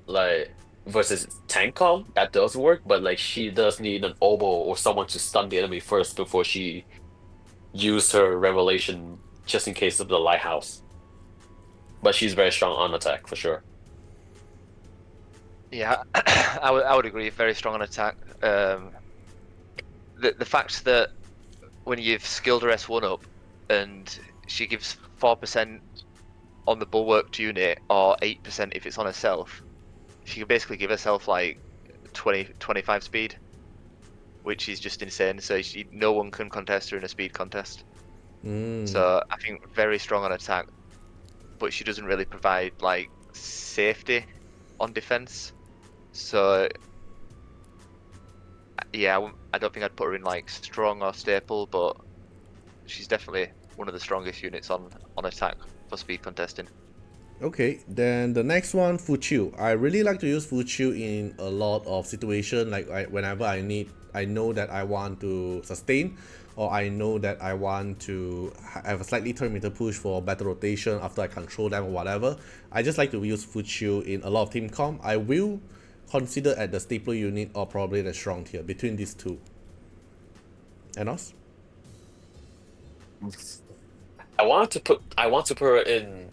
like versus tank comp. That does work, but like she does need an oboe or someone to stun the enemy first before she use her revelation, just in case of the lighthouse. But she's very strong on attack for sure. Yeah, I would agree. Very strong on attack. The fact that when you've skilled her S1 up and she gives 4% on the bulwarked unit or 8% if it's on herself, she can basically give herself like 25 speed, which is just insane. So no one can contest her in a speed contest. So I think very strong on attack, but she doesn't really provide like safety on defense. So yeah, I don't think I'd put her in like strong or staple, but she's definitely one of the strongest units on attack for speed contesting. Okay, then the next one, Fuchu. I really like to use Fuchu in a lot of situation. Like whenever I know that I want to sustain, or I know that I want to have a slightly turn meter push for better rotation after I control them or whatever. I just like to use Fuchu in a lot of team comp. I will consider at the staple unit or probably the strong tier between these two. Anos? I want to put her in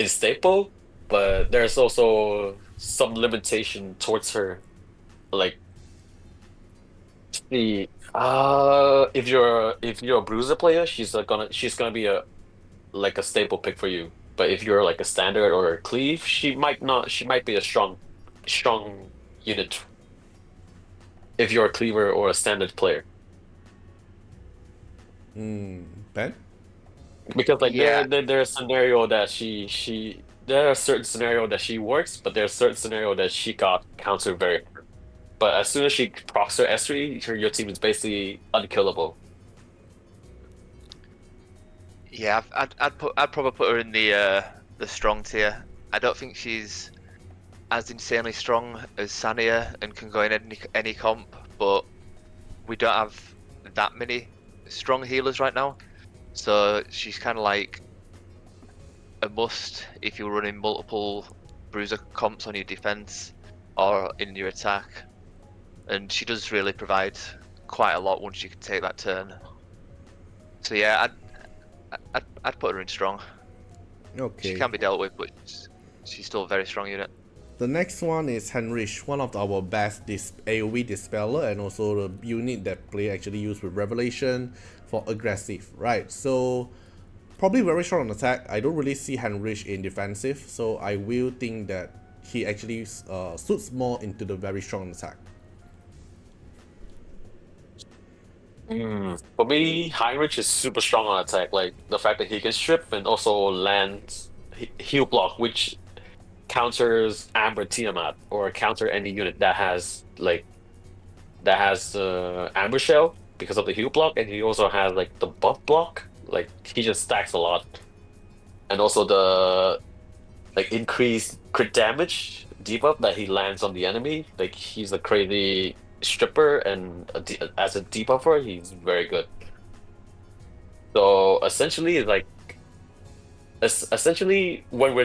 staple, but there's also some limitation towards her. Like the if you're a bruiser player, she's gonna be a staple pick for you. But if you're like a standard or a cleave, she might not. She might be a strong unit if you're a cleaver or a standard player. Ben? Because like Yeah, there's a scenario that she there are certain scenario that she works, but there's certain scenario that she got countered very hard. But as soon as she procs her S3, your team is basically unkillable. yeah. I'd probably put her in the strong tier. I don't think she's as insanely strong as Sania and can go in any comp, but we don't have that many strong healers right now. So she's kind of like a must if you're running multiple bruiser comps on your defense or in your attack. And she does really provide quite a lot once you can take that turn. So yeah, I'd put her in strong. Okay. She can be dealt with, but she's still a very strong unit. The next one is Heinrich, one of our best AoE dispeller and also the unit that play actually use with Revelation for aggressive, right? So probably very strong on attack. I don't really see Heinrich in defensive, so I will think that he actually suits more into the very strong attack. For me, Heinrich is super strong on attack. Like the fact that he can strip and also land heal block, which counters Amber Tiamat or counter any unit that has Amber Shell because of the heal block, and he also has like the buff block. Like he just stacks a lot, and also the like increased crit damage debuff that he lands on the enemy. Like he's a crazy stripper, and as a debuffer, he's very good. So essentially, like essentially when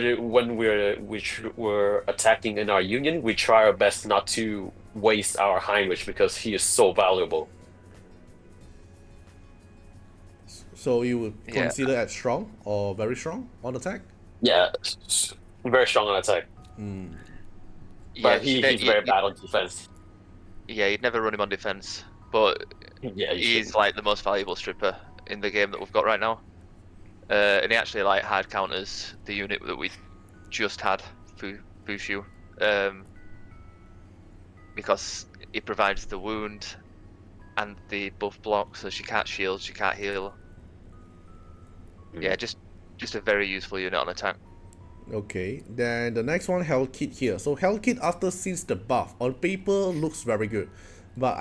we're attacking in our union, we try our best not to waste our Heinrich because he is so valuable. So you would Yeah, consider as strong or very strong on attack? Yeah, very strong on attack. Yeah, But he's very bad on defense. yeah, you'd never run him on defense, but Yeah, you he's shouldn't. like the most valuable stripper in the game that we've got right now. And he actually like hard counters the unit that we just had, Fushu, because he provides the wound and the buff block, so she can't shield, she can't heal. Yeah, just a very useful unit on attack. Okay, then the next one, Hell Kit here. So Hell Kit after since the buff on paper looks very good, but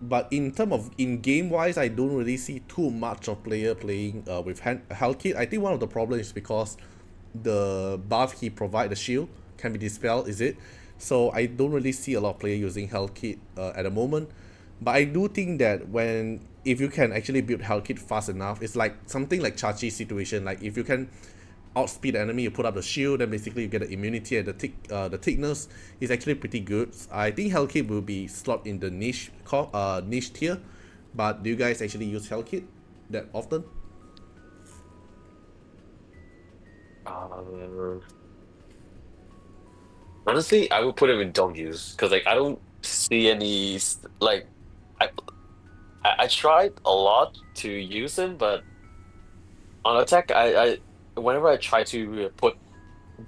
but in term of in game wise, I don't really see too much of player playing with Hell Kit. I think one of the problems is because the buff he provide, the shield, can be dispelled, is it? So I don't really see a lot of player using Hell Kit at the moment. But I do think that if you can actually build Hell Kit fast enough, it's like something like Chachi's situation. Like if you can outspeed the enemy, you put up the shield, then basically you get the immunity and the thickness is actually pretty good. I think Hell Kit will be slot in the niche tier. But do you guys actually use Hell Kit that often? Honestly, I would put him in don't use because like I don't see any like I I tried a lot to use him, but on attack I whenever I try to put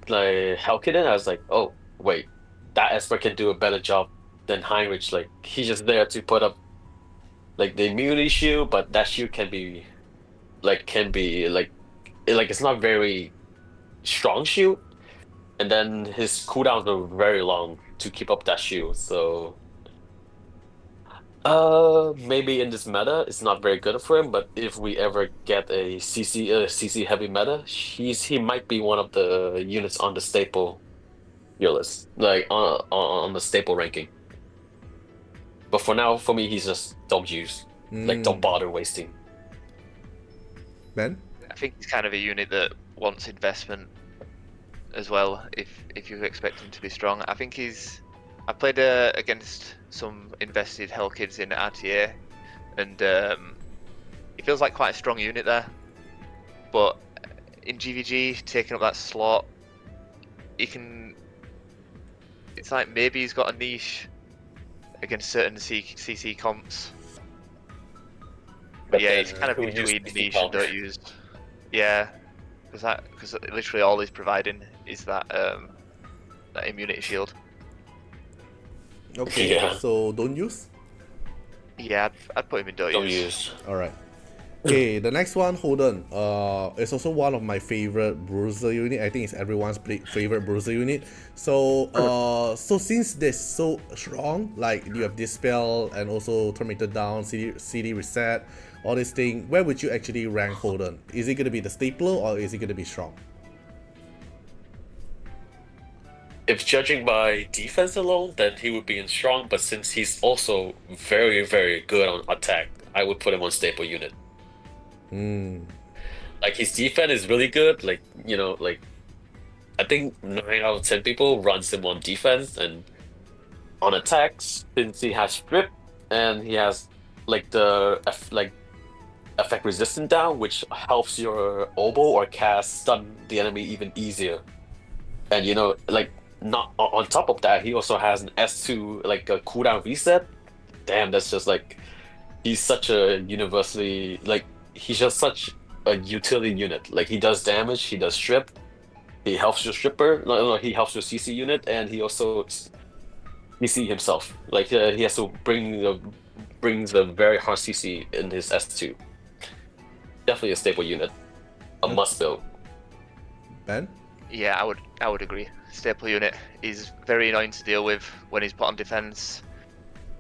like Hellkit in, I was like, oh wait, that Esper can do a better job than Heinrich. Like he's just there to put up like the immunity shield, but that shield can be it's not very strong shield, and then his cooldowns are very long to keep up that shield. So maybe in this meta it's not very good for him, but if we ever get a CC heavy meta, he might be one of the units on the staple your list, like on the staple ranking. But for now, for me, he's just don't use, like don't bother wasting. Ben? I think he's kind of a unit that wants investment as well. If you expect him to be strong, I think I played against some invested Hell Kids in Artiar, and he feels like quite a strong unit there. But in GvG, taking up that slot, he can. It's like maybe he's got a niche against certain CC comps. But yeah, he's kind of Who use between CC niche and comp? don't use. Yeah, because literally all he's providing is that immunity shield. Okay, Yeah, so don't use? Yeah, I'd put him in don't don't use. use. Alright. Okay, the next one, Holden. It's also one of my favorite bruiser unit. I think it's everyone's favorite bruiser unit. So, so since they're so strong, like you have dispel and also terminated down, CD reset, all this thing. Where would you actually rank Holden? Is it gonna be the stapler or is it gonna be strong? If judging by defense alone, then he would be in strong. But since he's also very, very good on attack, I would put him on staple unit. Like his defense is really good. Like like I think 9 out of 10 people runs him on defense, and on attacks since he has strip and he has like effect resistant down, which helps your oboe or cast stun the enemy even easier. And like not on top of that, he also has an S2 like a cooldown reset. Damn, that's just like he's such a universally like he's just such a utility unit. Like he does damage, he does strip, he helps your stripper. No, he helps your CC unit, and he also CC himself. Like he has to brings the very hard CC in his S2. Definitely a staple unit, a must build. Ben? Yeah, I would agree. Staple unit is very annoying to deal with when he's put on defense.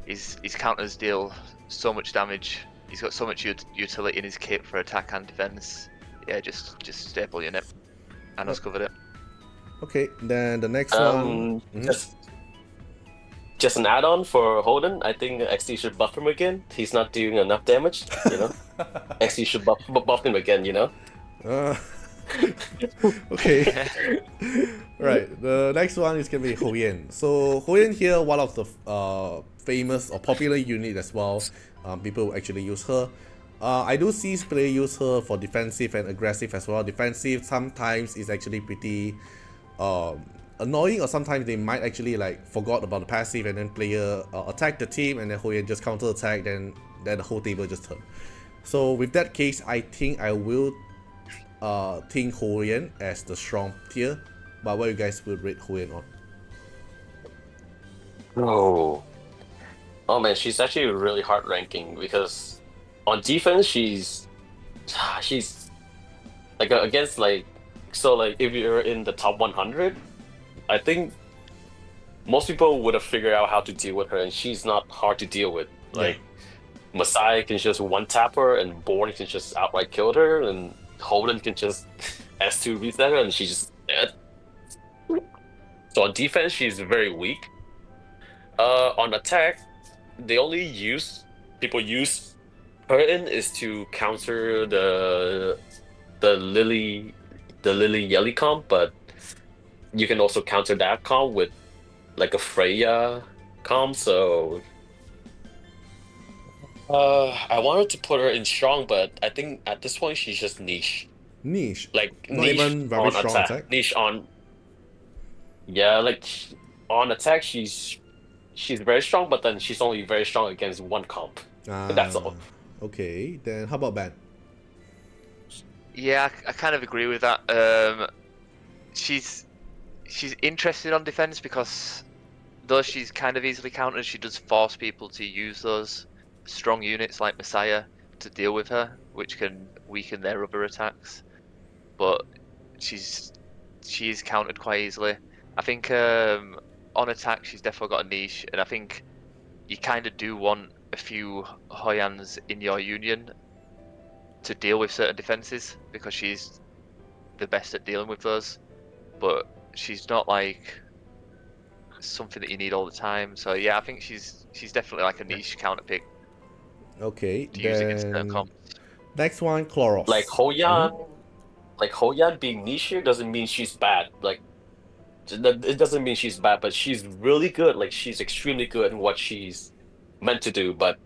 His counters deal so much damage. He's got so much utility in his kit for attack and defense. Yeah, just staple unit. And us covered it. Okay, then the next one. Just an add-on for Holden. I think XD should buff him again. He's not doing enough damage, XD should buff him again, Okay. Right, the next one is gonna be Hoyen. So Hoyen here, one of the famous or popular unit as well. People actually use her. I do see players use her for defensive and aggressive as well. Defensive sometimes is actually pretty annoying, or sometimes they might actually like forgot about the passive and then player attack the team and then Hoyan just counter attack, then the whole table just turn. So with that case, I think I will think Hoyan as the strong tier. But what you guys will rate Hoyan on? Oh, oh man, she's actually really hard ranking because on defense she's like against like if you're in the top 100, I think most people would have figured out how to deal with her, and she's not hard to deal with. Like Messiah can just one tap her, and Born can just outright kill her, and Holden can just S2 reset her, and she's just dead. So on defense, she's very weak. On attack, the only people use her in is to counter the Lily Yelly comp, but you can also counter that comp with like a Freya comp. So I wanted to put her in strong, but I think at this point she's just niche. Niche. Like Not niche even very on strong attack. Niche on like on attack she's very strong, but then she's only very strong against one comp. That's all. Okay, then how about ban? Yeah, I kind of agree with that. She's interested on defense because though she's kind of easily countered, she does force people to use those strong units like Messiah to deal with her, which can weaken their other attacks. But she is countered quite easily. I think on attack she's definitely got a niche, and I think you kind of do want a few Hoyans in your union to deal with certain defenses because she's the best at dealing with those. But she's not like something that you need all the time. So yeah, I think she's definitely like a niche counter pick Okay, to use against certain then comps. next one, Chloros. Like Hoyan being niche here doesn't mean she's bad. Like it doesn't mean she's bad, but she's really good. Like she's extremely good in what she's meant to do, but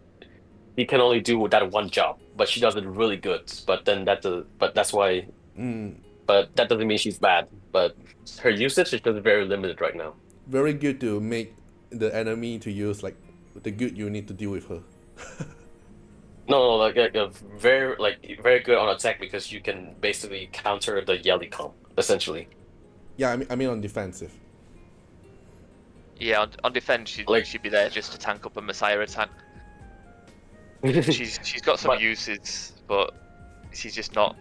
he can only do that one job. But she does it really good. But that's why. But that doesn't mean she's bad. But her usage is just very limited right now. Very good to make the enemy to use like the good unit to deal with her. No, like a very good on attack because you can basically counter the Yelly comp essentially. Yeah, I mean on defensive. Yeah, on defense she'd be there just to tank up a Messiah attack. She's got some uses, but she's just not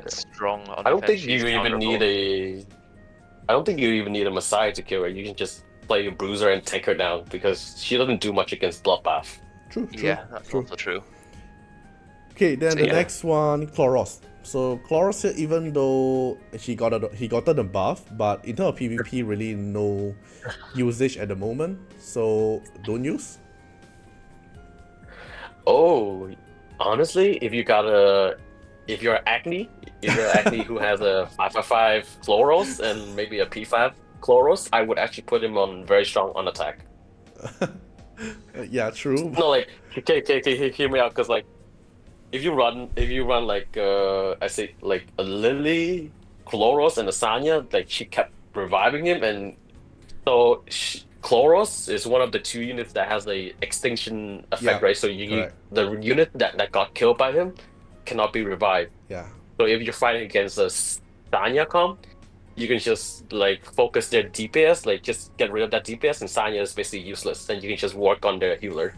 strong on defense. I don't think you even need a Messiah to kill her. You can just play a Bruiser and take her down because she doesn't do much against Bloodbath. True. Yeah, that's also true. Okay, then the next one, Chloros. So Chloros here, even though he got the buff, but in terms of PvP, really no usage at the moment. So don't use. Oh, honestly, if you're Acne who has a 5/5 Chloros and maybe a P5 Chloros, I would actually put him on very strong on attack. Yeah, true. No, like, hear me out, because like, if you run like I say like a Lily, Chloros, and a Sanya, like she kept reviving him, and so Chloros is one of the two units that has the extinction effect, right? So the unit that got killed by him cannot be revived. Yeah. So if you're fighting against a Sanya comp, you can just like focus their DPS, like just get rid of that DPS, and Sanya is basically useless. Then you can just work on their healer.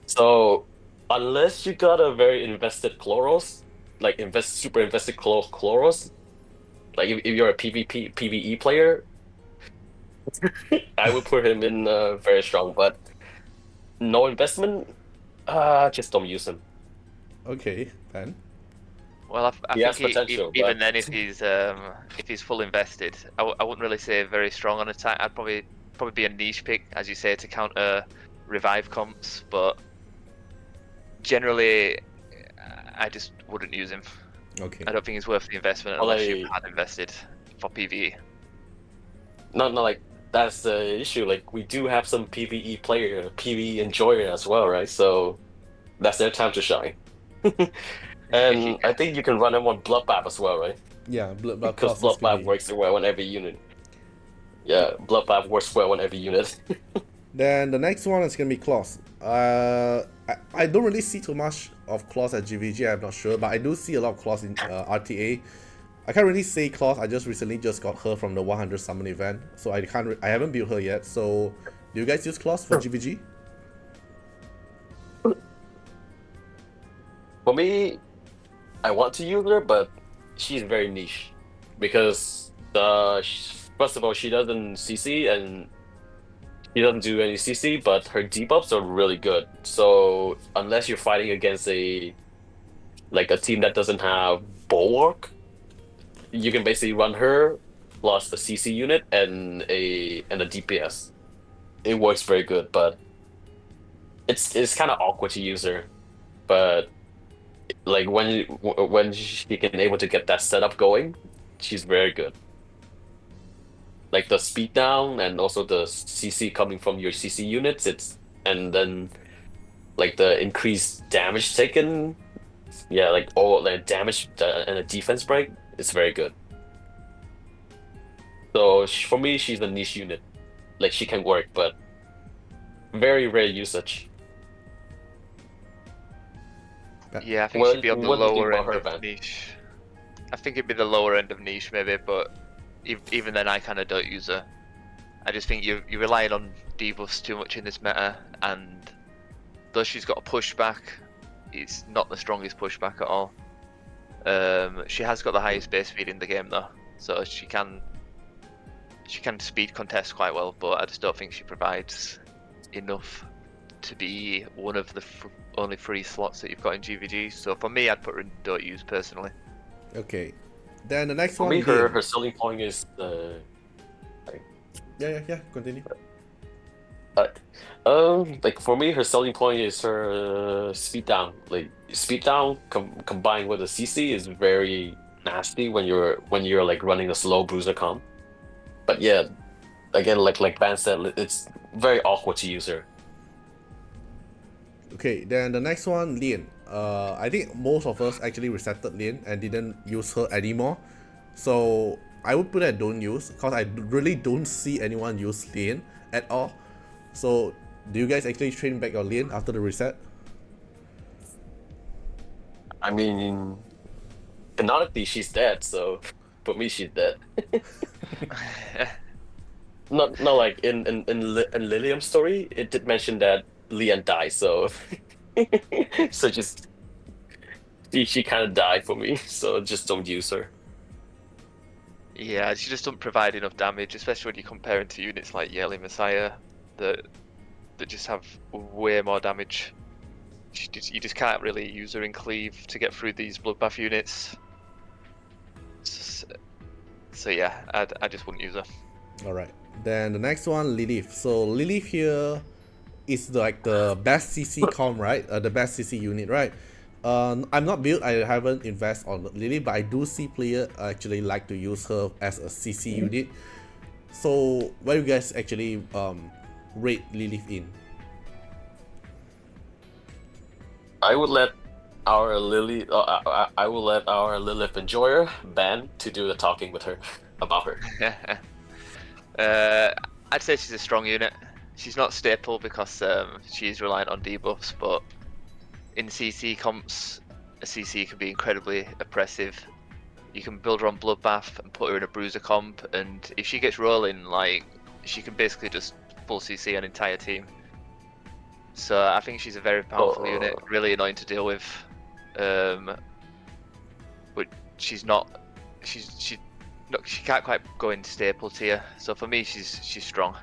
So unless you got a very invested Chloros, like super invested Chloros, like if you're a PvE player, I would put him in very strong. But no investment, just don't use him. Okay, then. Well, I think even but... then, if he's full invested, I wouldn't really say very strong on attack. I'd probably be a niche pick, as you say, to counter revive comps. But generally, I just wouldn't use him. Okay. I don't think it's worth the investment unless you had invested for PvE. No, like that's the issue. Like we do have some PvE player, PvE enjoyer as well, right? So that's their time to shine. And I think you can run him on Bloodbath as well, right? Yeah, but because class is gonna Bloodbath be. works well on every unit. Yeah, Bloodbath works well on every unit. Then the next one is gonna be claws. I don't really see too much of claws at GvG. I'm not sure, but I do see a lot of claws in RTA. I can't really say claws. I just recently got her from the 100 summon event, so I haven't built her yet. So, do you guys use claws for GvG? For me, I want to use her, but she's very niche because first of all she doesn't CC and she doesn't do any CC, but her debuffs are really good. So unless you're fighting against a team that doesn't have Bulwark, you can basically run her plus a CC unit and a DPS. It works very good, but it's kind of awkward to use her. But like when she can able to get that setup going, she's very good. Like the speed down and also the CC coming from your CC units, and then like the increased damage taken, yeah, like all the damage and a defense break, it's very good. So for me, she's a niche unit. Like she can work, but very rare usage. Yeah, I think she'd be on the What do you think lower about end her, of Van? niche. I think it'd be the lower end of niche maybe, but even then I kind of don't use her. I just think you're relying on debuffs too much in this meta, and though she's got a pushback, it's not the strongest pushback at all. She has got the highest base speed in the game though, so she can speed contest quite well, but I just don't think she provides enough to be one of the only 3 slots that you've got in GvG. So for me, I'd put her in don't use personally. Okay. Then the next For one, me, Lin. her selling point is Yeah. Continue. uh, like for me, her selling point is her speed down. Like speed down combined with a CC is very nasty when you're like running a slow bruiser comp. But yeah, again, like Van said, it's very awkward to use her. Okay, then the next one, Lin. I think most of us actually resetted Lin and didn't use her anymore. So I would put that don't use because I really don't see anyone use Lin at all. So do you guys actually train back your Lin after the reset? I mean, canonically she's dead, so for me she's dead. Not like in Lilium's story, it did mention that Lian died, so so just she kind of died for me, so just don't use her. Yeah, she just doesn't provide enough damage, especially when you're comparing to units like Yearly Messiah that just have way more damage. You just can't really use her in cleave to get through these bloodbath units. So yeah, I just wouldn't use her. Alright. Then the next one, Lilith. So Lilith here is like the best CC com, right? The best CC unit, right? I'm not built, I haven't invested on Lilith, but I do see players actually like to use her as a CC unit. So where you guys actually rate Lilith in? I would let our I will let our Lilith enjoyer ban to do the talking with her about her. I'd say she's a strong unit. She's not staple because she is reliant on debuffs, but in CC comps, a CC can be incredibly oppressive. You can build her on Bloodbath and put her in a Bruiser comp, and if she gets rolling, like, she can basically just full CC an entire team. So I think she's a very powerful unit, really annoying to deal with. But she's not. She can't quite go in staple tier. So for me, she's strong.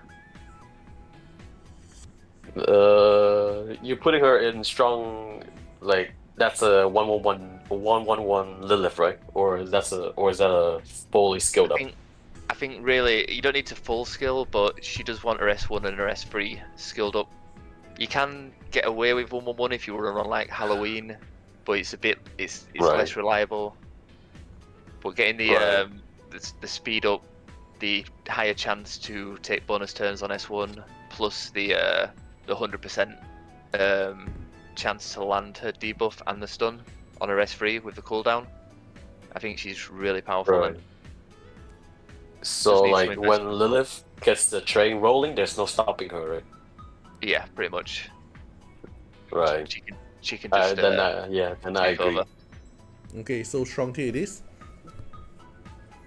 You're putting her in strong, like that's a 1/1 Lilith, right? Or is that a fully skilled up? I think really you don't need to full skill, but she does want her S1 and her S3 skilled up. You can get away with 1/1 if you run on like Halloween, but it's Right. less reliable. But getting the speed up, the higher chance to take bonus turns on S1, plus the 100% chance to land her debuff and the stun on her S3 with the cooldown. I think she's really powerful. Right. And So just needs some like when investment. Lilith gets the train rolling, there's no stopping her, right? Yeah, pretty much. Right. She can just Then I take agree. over. Okay, so strong tier it is.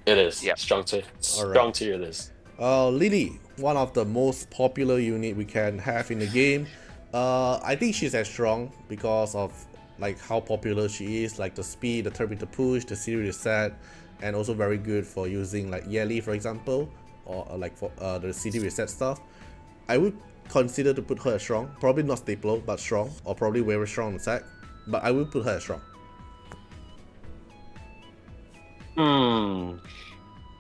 It is Yeah. strong tier. Alright. Strong tier it is. Lily, one of the most popular unit we can have in the game. I think she's as strong because of like how popular she is, like the speed, the turn to push, the series reset, and also very good for using like Yeli for example, or like for the CD reset stuff. I would consider to put her as strong, probably not stapler, but strong, or probably very strong attack. But I will put her as strong.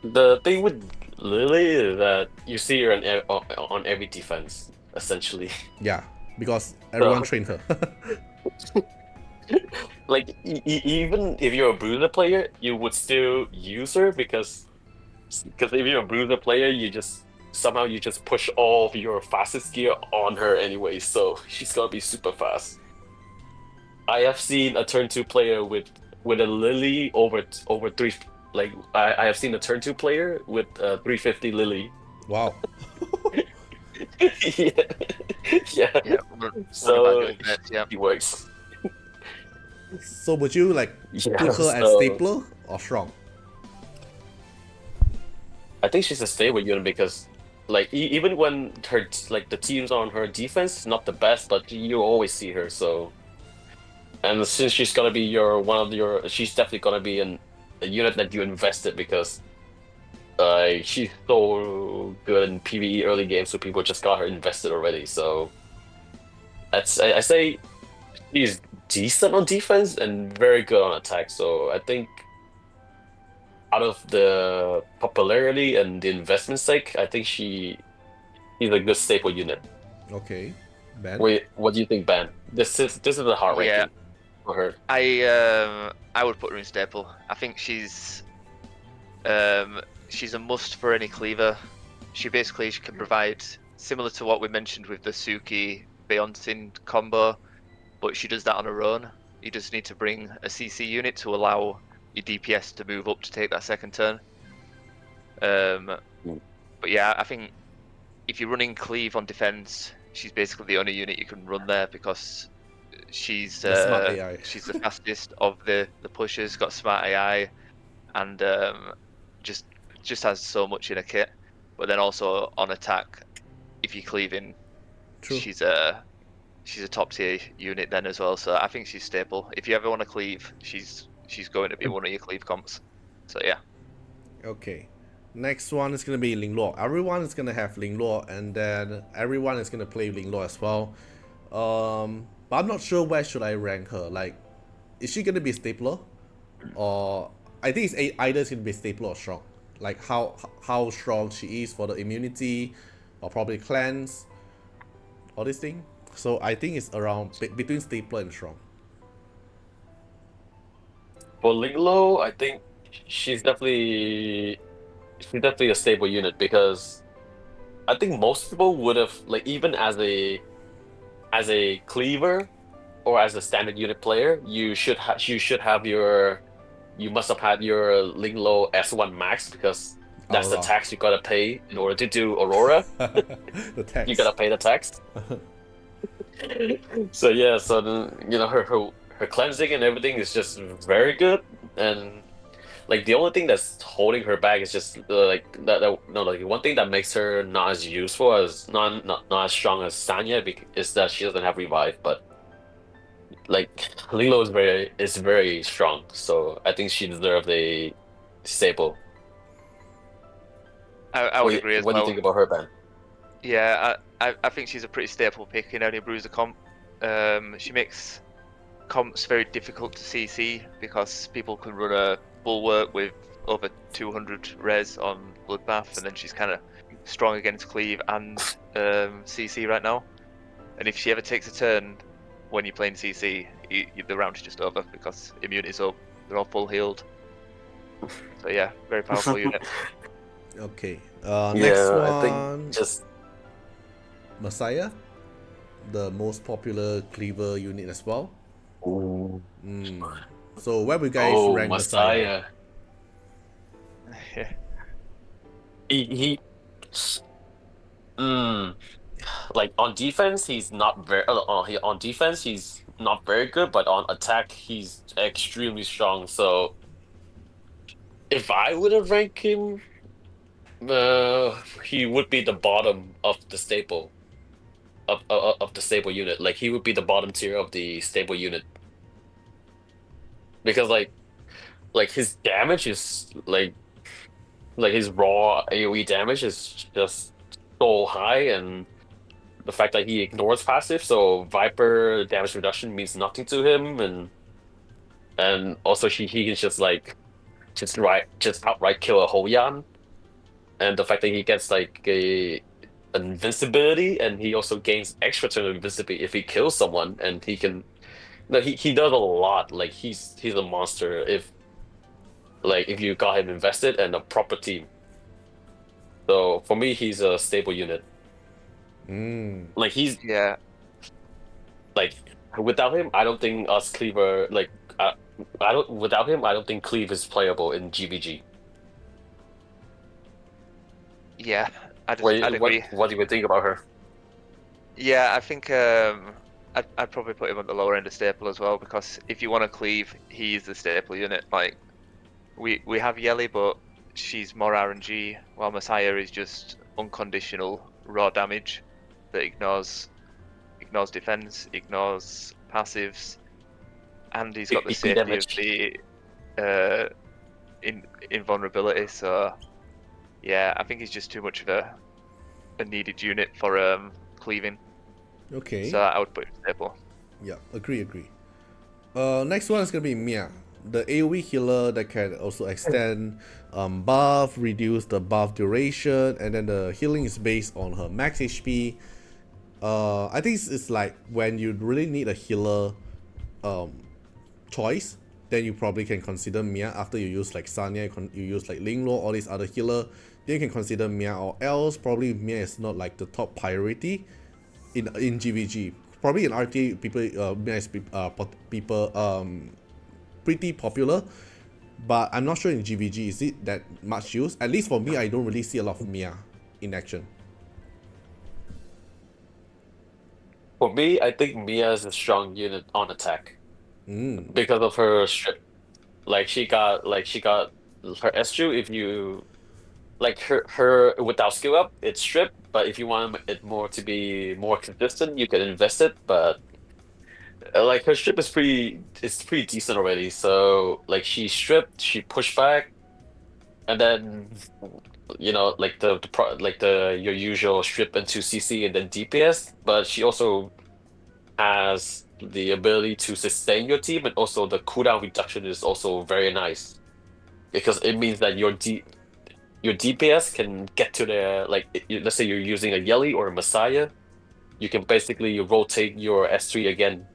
The thing with Lily is that you see her on every defense, essentially. Yeah, because everyone So, trained her. like, even if you're a bruiser player, you would still use her because if you're a bruiser player, somehow you just push all of your fastest gear on her anyway, so she's gonna be super fast. I have seen a turn two player with a Lily over three. Like I have seen a turn two player with 350 Lily. Wow. Yeah, yeah. Yeah, running back So your units. Yeah. he works. So would you like Yeah. put her as So stapler or strong? I think she's a stable unit because like even when the teams on her defense not the best, but you always see her. So and since she's gonna be she's definitely gonna be a unit that you invested because she's so good in PvE early game, so people just got her invested already. So I say she's decent on defense and very good on attack. So I think out of the popularity and the investment sake, I think she's a good staple unit. Okay. Ben? Wait, what do you think, Ben? This is a hard Yeah. ranking for her. I would put her in staple. I think she's a must for any cleaver. She can provide similar to what we mentioned with the Suki Beyonce combo, but she does that on her own. You just need to bring a CC unit to allow your DPS to move up to take that second turn. But yeah, I think if you're running cleave on defense, she's basically the only unit you can run there because she's The smart AI. she's the fastest of the pushers, got smart AI, and just has so much in a kit. But then also on attack, if you're cleaving, True. she's a top tier unit then as well. So I think she's staple. If you ever want to cleave, she's going to be one of your cleave comps. So yeah. Okay. Next one is gonna be Linglor. Everyone is gonna have Linglor, and then everyone is gonna play Linglor as well. But I'm not sure where should I rank her. Like, is she gonna be stapler, or I think it's either it's gonna be stapler or strong. Like how strong she is for the immunity, or probably cleanse, all this thing. So I think it's around between stapler and strong. For Linglo, I think she's definitely a stable unit because I think most people would have like even as a cleaver or as a standard unit player, you must have had your Linglo S1 max because that's the Aurora. tax you gotta pay in order to do Aurora. The text. You gotta pay the tax. So yeah, so then her cleansing and everything is just very good, and like the only thing that's holding her back is just like no, like one thing that makes her not as useful as not as strong as Sanya is that she doesn't have revive, but like Lilo is very strong, so I think she deserves a staple. I would agree as What do you well. think about her, Ben? Yeah, I think she's a pretty staple pick in any bruiser comp. She makes comps very difficult to CC because people can run a bulwark with over 200 res on Bloodbath, and then she's kind of strong against cleave and CC right now. And if she ever takes a turn when you're playing CC, the round is just over because immunity's up, they're all full healed. So yeah, very powerful unit. Okay. Yeah, Next one. I think just Messiah, the most popular cleaver unit as well. Ooh. So where we guys rank Messiah? Messiah. Yeah. He mm, like on defense he's not very on defense he's not very good, but on attack he's extremely strong. So if I would have ranked him, he would be the bottom of the staple of the stable unit. Like he would be the bottom tier of the stable unit because like his damage is like his raw AoE damage is just so high, and the fact that he ignores passive, so Viper damage reduction means nothing to him, and also he can just like just outright kill a Hoyan, and the fact that he gets like a invincibility, and he also gains extra turn of invincibility if he kills someone, and he can no he does a lot. Like he's a monster if you got him invested and a proper team. So for me, he's a stable unit. Like he's Yeah. like without him, I don't think us Cleaver I don't without him, I don't think Cleave is playable in GvG. Yeah. I'd agree. What do you think about her? Yeah, I think I'd probably put him on the lower end of staple as well, because if you want to cleave, he's the staple unit. Like we have Yelly, but she's more RNG, while Messiah is just unconditional raw damage that ignores defense, ignores passives, and he's got the EP safety of damage. the invulnerability. So yeah, I think he's just too much of a needed unit for cleaving. Okay. So I would put him staple. Yeah, agree. Next one is gonna be Mia, the AoE healer that can also extend buff, reduce the buff duration, and then the healing is based on her max HP. I think it's like when you really need a healer choice, then you probably can consider Mia. After you use like Sanya, you use like Linglo, all these other healer, then you can consider Mia, or else probably Mia is not like the top priority in GvG. Probably in RT, Mia is pretty popular, but I'm not sure in GvG is it that much use. At least for me, I don't really see a lot of Mia in action. For me, I think Mia is a strong unit on attack because of her strip. She got her S2. If you like her without skill up, it's strip. But if you want it more to be more consistent, you can invest it. But like her strip is pretty decent already. So like she stripped, she pushed back, and then like your usual strip into CC and then DPS. But she also has the ability to sustain your team, and also the cooldown reduction is also very nice because it means that your DPS can get to the let's say you're using a Yelly or a Messiah, you can basically rotate your S3 again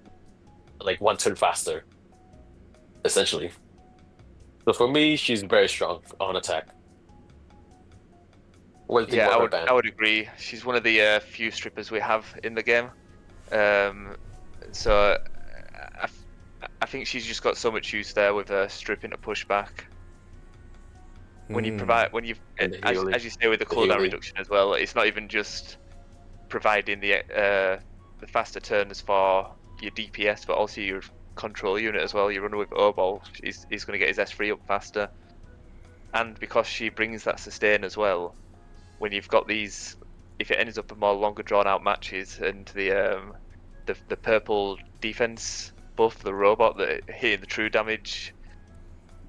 like one turn faster, essentially. So for me, she's very strong on attack. What do you think Yeah, about her ban? I would agree. She's one of the few strippers we have in the game. So I think she's just got so much use there with stripping to pushback. When you And the as healing. you say with the The cooldown healing. reduction as well, it's not even just providing the faster turns for your DPS, but also your control unit as well. You run with Obol, he's going to get his S3 up faster, and because she brings that sustain as well, when you've got these, if it ends up in more longer drawn out matches, and the purple defense buff, the robot that hitting the true damage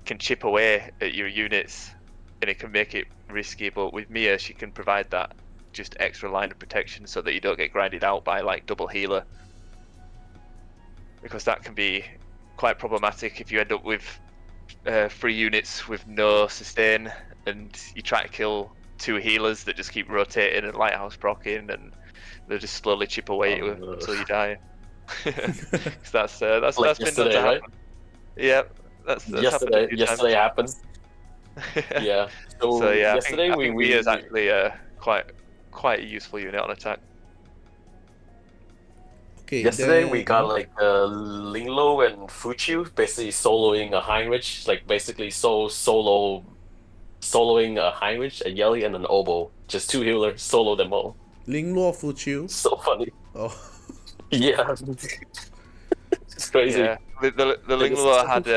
can chip away at your units, and it can make it risky. But with Mia, she can provide that just extra line of protection so that you don't get grinded out by like double healer, because that can be quite problematic if you end up with 3 units with no sustain, and you try to kill 2 healers that just keep rotating and lighthouse procking, and they just slowly chip away at you until you die. Because Like that's been known yesterday, to right? happen. Yeah, that's happened a few Yesterday times. happens. Yeah. So So yeah, yesterday I think Mia is actually quite a useful unit on attack. Okay, yesterday we then got like Linglo and Fuchu basically soloing a Heinrich, like basically solo soloing a Heinrich, a Yelly, and an Oboe. Just 2 healers, solo them all. Ling Luo Fu Chiu. So funny. Oh, Yeah, it's crazy. Yeah, the And it's Linglua had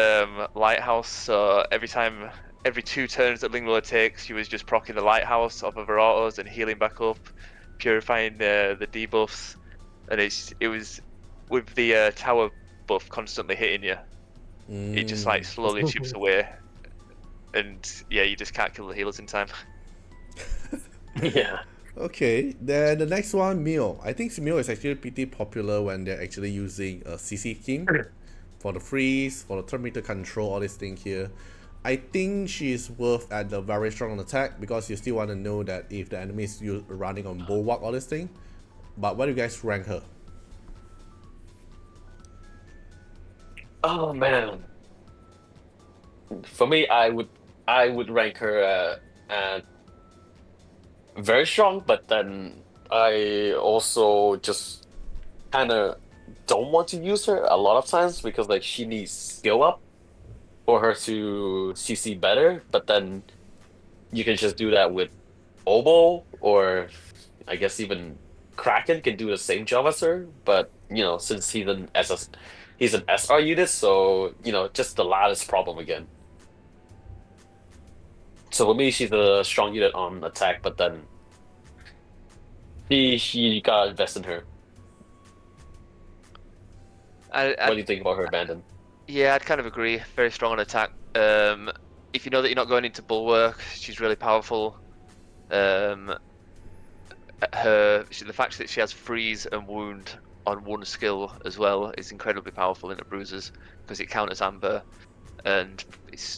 lighthouse, so every 2 turns that Linglua takes, she was just proccing the lighthouse off of her autos and healing back up, purifying the debuffs, and it was with the tower buff constantly hitting you, it just like slowly chips away, and yeah, you just can't kill the healers in time. Yeah. okay. Then the next one, Mio. I think Mio is actually pretty popular when they're actually using a CC team for the freeze, for the turn meter control, all this thing here. I think she's worth at the very strong attack because you still want to know that if the enemy is running on bulwark, all this thing. But where do you guys rank her? Oh man. For me, I would rank her at very strong, but then I also just kind of don't want to use her a lot of times because like she needs skill up for her to CC better. But then you can just do that with Oboe, or I guess even Kraken can do the same job as her. But since he's an SR unit, so just the lattice problem again. So for me, she's a strong unit on attack, but then he got invest in her. What do you think about her abandon? Yeah, I'd kind of agree. Very strong on attack. If you know that you're not going into bulwark, she's really powerful. The fact that she has freeze and wound on one skill as well is incredibly powerful in the bruisers because it counters amber, and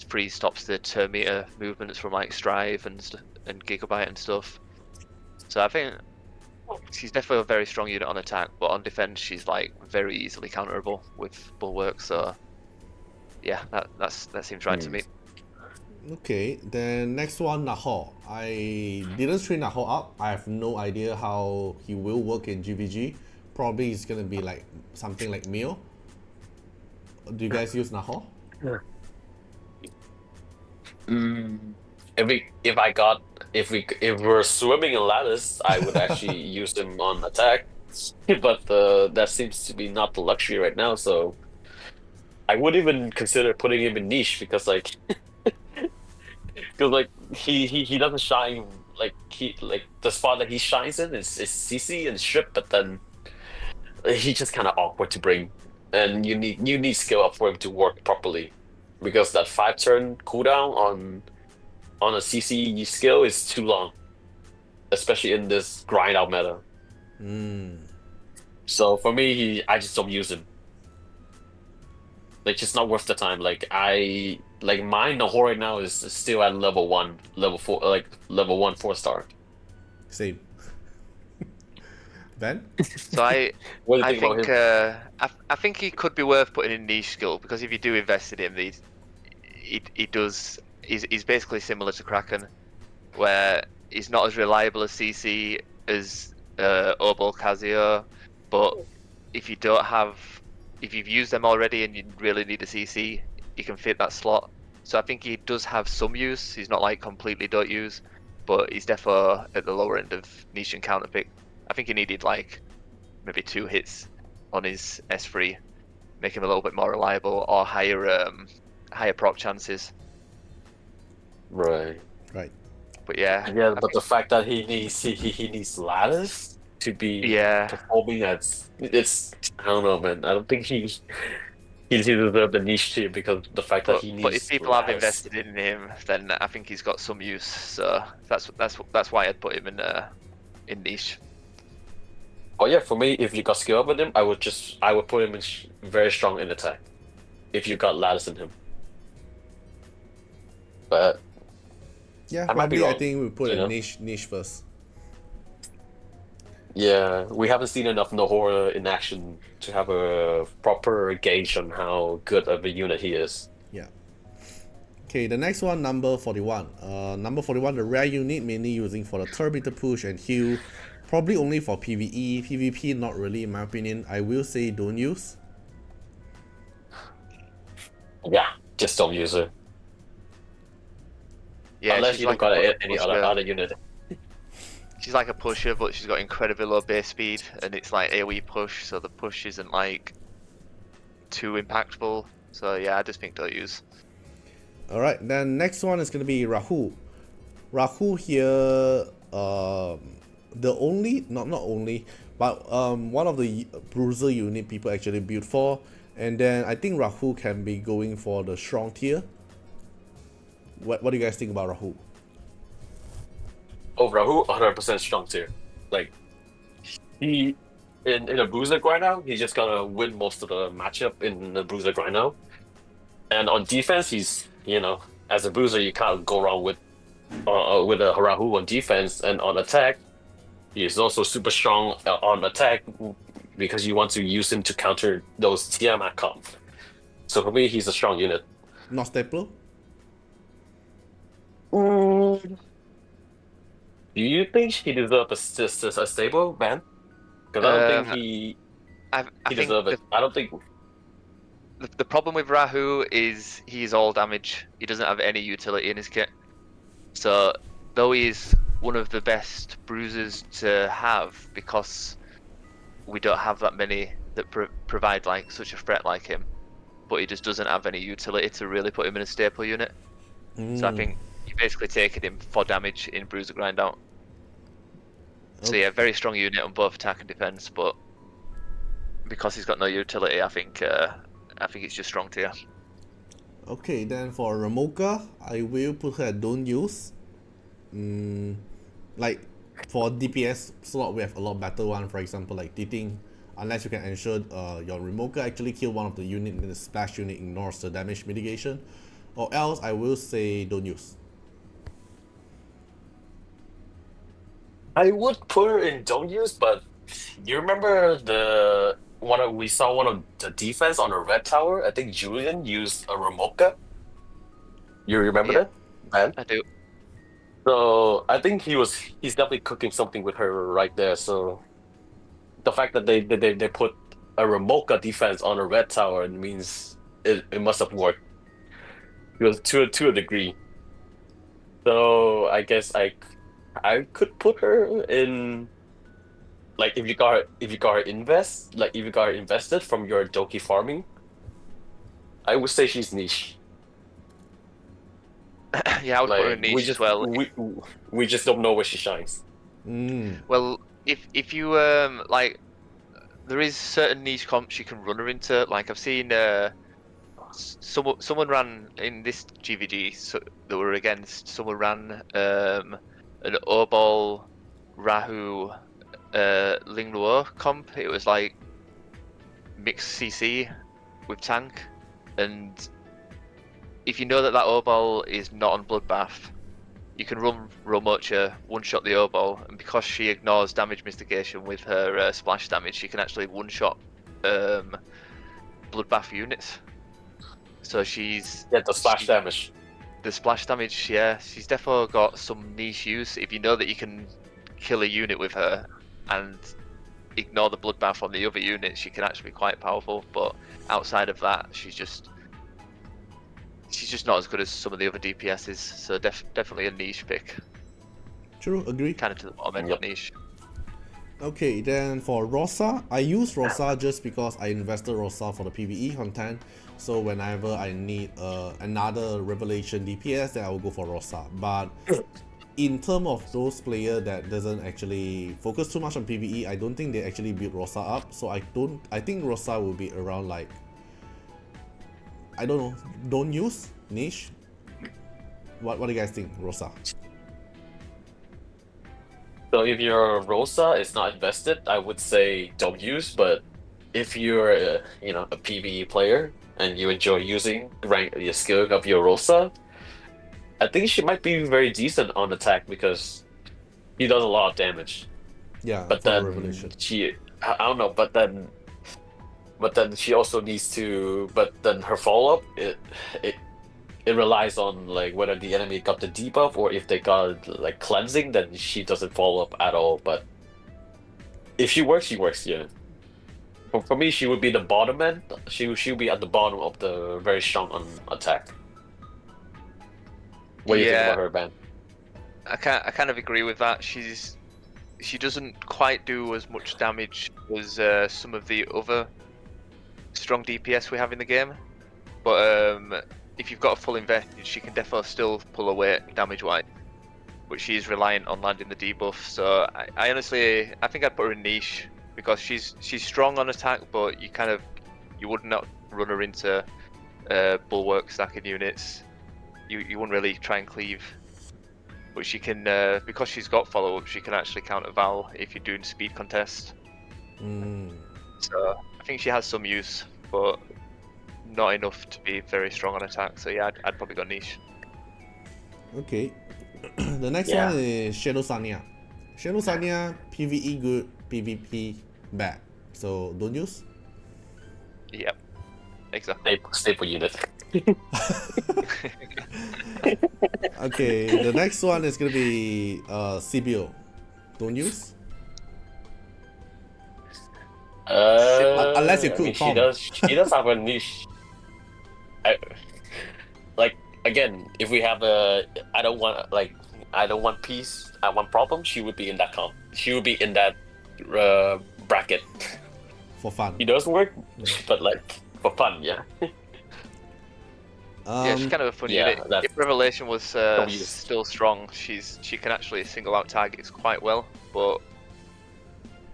freeze stops the turn meter movements from like strive and gigabyte and stuff. So I think she's definitely a very strong unit on attack, but on defense she's like very easily counterable with bulwark. So yeah, that seems right to me. Okay, then next one, Nahor. I didn't train Nahor up. I have no idea how he will work in GvG. Probably he's gonna be like something like Mio. Do you guys use Nahor? Mm, if we're swimming in lattice, I would actually use him on attack, but that seems to be not the luxury right now. So I would even consider putting him in niche because he doesn't shine like the spot that he shines in is CC and strip, but then he's just kind of awkward to bring, and you need skill up for him to work properly, because that 5 turn cooldown on a CC skill is too long, especially in this grind out meta. So for me, I just don't use him. Like, just not worth the time. Like my Nahor right now is still at level 1, level 4, like level 1 4-star. Same. Ben? So What do you I think about think him? I think he could be worth putting in niche skill because if you do invest in him, he does. He's basically similar to Kraken, where he's not as reliable as CC as Obol Kazio, but if you've used them already and you really need a CC, you can fit that slot. So I think he does have some use. He's not like completely don't use, but he's definitely at the lower end of niche and counter pick. I think he needed like maybe 2 hits on his S3, make him a little bit more reliable or higher proc chances. Right. Right. But yeah, Yeah, but the fact that he needs lattice to be yeah. performing it's I don't know, man. I don't think he deserves the niche tier because the fact that he But if needs people have lattice. invested in him, then I think he's got some use. So that's why I'd put him in niche. Oh yeah, for me, if you got skill up with him, I would put him in very strong in attack. If you got lattice in him, but Yeah, I might be probably I wrong. think we put You a know? niche first. Yeah, we haven't seen enough Nahor in action to have a proper gauge on how good of a unit he is. Yeah. Okay, the next one, number 41. Number 41, the rare unit mainly using for the turn meter push and heal. Probably only for PvE. PvP, not really in my opinion. I will say don't use. Yeah, just don't use it. Yeah, Unless she's you don't like a got any pusher. other unit. She's like a pusher, but she's got incredibly low base speed, and it's like AoE push, so the push isn't like too impactful. So yeah, I just think don't use. Alright, then next one is gonna be Rahu. Rahu here, the only, not only, but one of the bruiser unit people actually build for, and then I think Rahu can be going for the strong tier. What do you guys think about Rahu? Oh, Rahu, 100% strong tier. Like he in a bruiser grind out, he's just gonna win most of the matchup in the bruiser grind out. And on defense, he's as a bruiser you can't go wrong with a Rahu on defense, and on attack he is also super strong on attack because you want to use him to counter those Tiamat comp. So for me, he's a strong unit. Not stapler? Mm. Do you think he deserves a stable ban? Because I don't think he I think deserves it. I don't think. the problem with Rahu is he's all damage. He doesn't have any utility in his kit. So though he's one of the best bruisers to have, because we don't have that many that provide like such a threat like him, but he just doesn't have any utility to really put him in a staple unit. So I think you're basically taking him for damage in bruiser grind out. So yeah, very strong unit on both attack and defense, but because he's got no utility, I think it's just strong tier. Okay, then for Ramoka, I will put her at don't use. Like for DPS slot, we have a lot better one. For example, like Titing, unless you can ensure your Ramoka actually kill one of the unit, then the splash unit ignores the damage mitigation, or else I will say don't use. I would put her in don't use, but you remember we saw one of the defense on a red tower? I think Julian used a Ramoka. You remember Yeah, that? Man? I do. So I think he's definitely cooking something with her right there. So the fact that they put a Ramoka defense on a red tower means it must have worked. It was to a degree. So I guess I could put her in, like, if you got her invested from your Doki farming, I would say she's niche. Yeah, I would put her in niche as well. We just don't know where she shines. Well, if you like, there is certain niche comps you can run her into. Like I've seen someone ran in this GvG, so they were against someone ran an Obol Rahu Ling Luo comp. It was like mixed CC with tank, and if you know that Obol is not on Bloodbath, you can run Romocha, one-shot the Obol, and because she ignores damage mitigation with her splash damage, she can actually one-shot Bloodbath units. So she's... Yeah, the splash damage. The splash damage, yeah. She's definitely got some niche use. If you know that you can kill a unit with her and ignore the Bloodbath on the other units, she can actually be quite powerful. But outside of that, she's just not as good as some of the other DPSs. So definitely a niche pick. True, agree. Kind of to the bottom end of niche. Okay, then for Rosa, I use Rosa just because I invested Rosa for the PvE content. So whenever I need another Revelation DPS, then I will go for Rosa. But in terms of those players that doesn't actually focus too much on PvE, I don't think they actually build Rosa up. So I think Rosa will be around like, I don't know, don't use niche. What do you guys think, Rosa? So if your Rosa is not invested, I would say don't use. But if you're a PvE player and you enjoy using your skill of your Rosa, I think she might be very decent on attack because she does a lot of damage. Yeah, but for then Revelation. I don't know. But then she also needs to. But then her follow up it relies on like whether the enemy got the debuff or if they got like cleansing, then she doesn't follow up at all. But if she works, yeah. For me, she would be the bottom end. She'll be at the bottom of the very strong on attack. What do you think Yeah, about her, Ben? I kind of agree with that. She doesn't quite do as much damage as some of the other strong DPS we have in the game, but if you've got a full invested, she can definitely still pull away damage-wise. But she's reliant on landing the debuff, so I honestly I think I'd put her in niche because she's strong on attack, but you would not run her into bulwark stacking units. You wouldn't really try and cleave. But she can, because she's got follow-up, she can actually counter Val if you're doing speed contest. So I think she has some use, but not enough to be very strong on attack. So yeah, I'd probably go niche. Okay. The next Yeah. one is Shadow Sanya. Shadow Sanya, PvE good, PvP bad. So don't use. Yep, exactly. Staple unit. Okay, the next one is gonna be CBO. Don't use. Unless you I cook mean, Tom. she does have a niche. Like again, if we have I don't want peace, I want problem. She would be in that comp. She would be in that bracket. For fun. It doesn't work, but like for fun, yeah. Yeah, she's kind of a fun yeah, unit. that's- If Revelation was use. still strong, she can actually single out targets quite well. But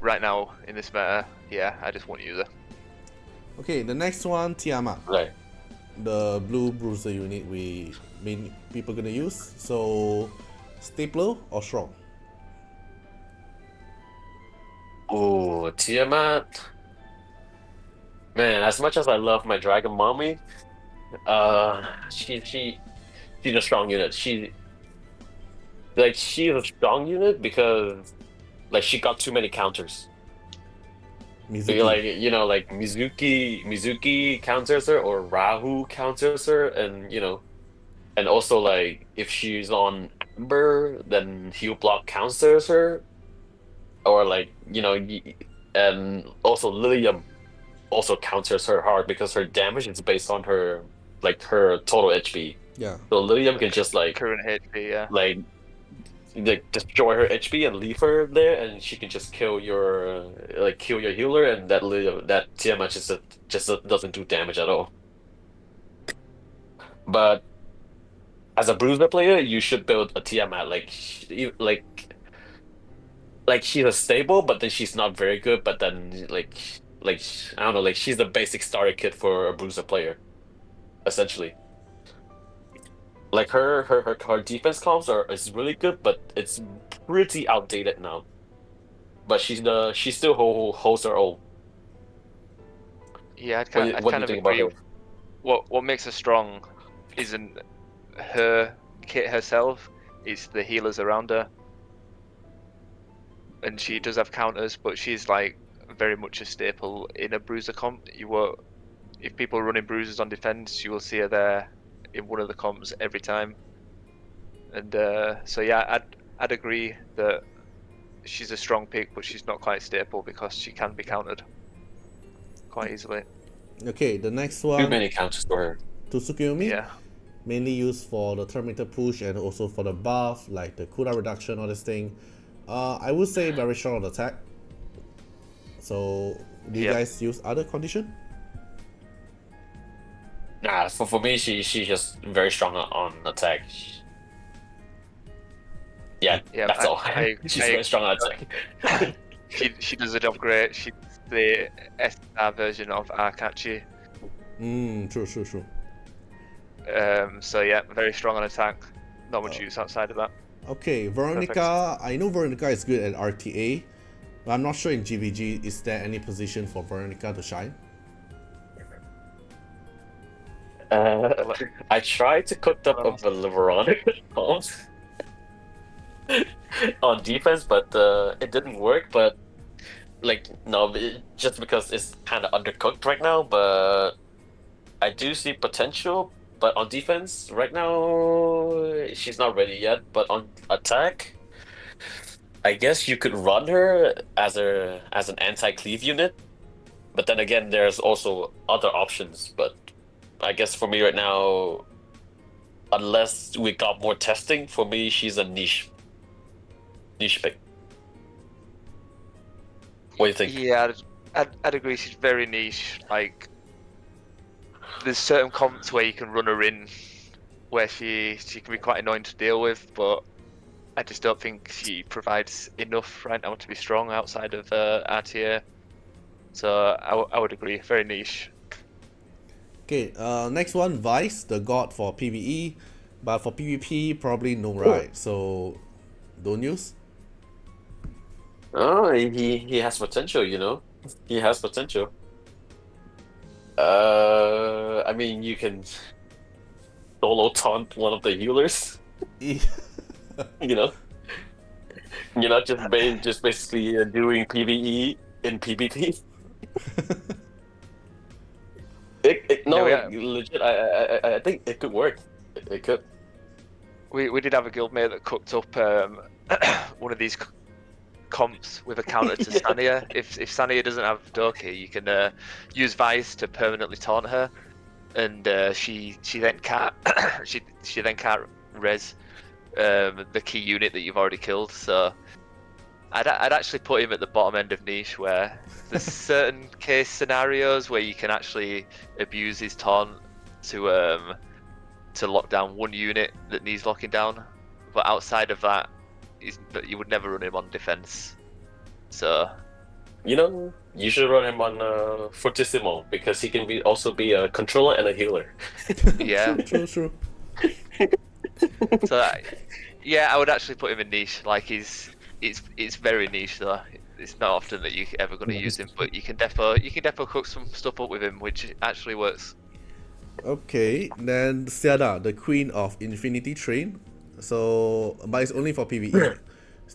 right now in this meta, yeah, I just won't use her. Okay, the next one, Tiamat. Right. The blue bruiser unit we main people gonna use. So stapler or strong? Oh, Tiamat. Man, as much as I love my dragon mommy, she's a strong unit. She's a strong unit because like she got too many counters. Mizuki. Like like Mizuki counters her or Rahu counters her, and and also like if she's on Amber, then heal block counters her, or like and also Lilium also counters her hard because her damage is based on her total HP. Yeah. So Lilium can just Current HP, yeah. like destroy her HP and leave her there, and she can just kill your healer, and that Tiamat just doesn't do damage at all. But as a bruiser player, you should build a Tiamat like she's a stable, but then she's not very good. But then like I don't know, like she's the basic starter kit for a bruiser player, essentially. Like her defense comps is really good, but it's pretty outdated now. But she still holds her own. Yeah, I'd What do kind you of think about agree. her? What makes her strong isn't her kit herself; it's the healers around her. And she does have counters, but she's like very much a staple in a bruiser comp. If people are running bruisers on defense, you will see her there in one of the comps every time. And so yeah, I'd agree that she's a strong pick, but she's not quite staple because she can be countered quite easily. Okay, the next Too one, many counters for her. Tsukuyomi. Yeah. Mainly used for the Terminator push and also for the buff, like the cooldown reduction, all this thing. I would say very strong on attack. So, do you guys use other condition? Nah, for me, she's just very strong on attack. Yeah, that's all. She's very strong on attack. She does the job great. She's the SR version of Arkachi. True. So yeah, very strong on attack. Not much use outside of that. Okay, Veronica. I know Veronica is good at RTA, but I'm not sure in GvG is there any position for Veronica to shine. I tried to cook up a Veronica comps on defense, but it didn't work. But just because it's kind of undercooked right now. But I do see potential. But on defense right now, she's not ready yet. But on attack, I guess you could run her as an anti-cleave unit. But then again, there's also other options. But I guess for me right now, unless we got more testing, for me, she's a niche pick. What do you think? Yeah, I'd agree. She's very niche. Like, there's certain comps where you can run her in, where she can be quite annoying to deal with, but I just don't think she provides enough right now to be strong outside of Artiar. So I would agree. Very niche. Okay, next one, Vice, the god for PvE, but for PvP, probably no right. So, don't use. Oh, he has potential, you know. He has potential. I mean, you can solo taunt one of the healers. You know, you're not just basically doing PvE in PvP. Yeah, No, like legit. I think it could work. It could. we did have a guildmate that cooked up one of these comps with a counter to Yeah. Sania. If Sania doesn't have Doki, you can use Vice to permanently taunt her, and she then can't she then can't res the key unit that you've already killed. So I'd actually put him at the bottom end of niche, where there's certain case scenarios where you can actually abuse his taunt to lock down one unit that needs locking down. But outside of that, you would never run him on defense. So You know, you should run him on Fortissimo because he can also be a controller and a healer. yeah, True. so yeah, I would actually put him in niche. Like it's very niche though. It's not often that you're ever going to use him, but you can defo cook some stuff up with him, which actually works. Okay, then Siada, the queen of Infinity Train. So, but it's only for PvE.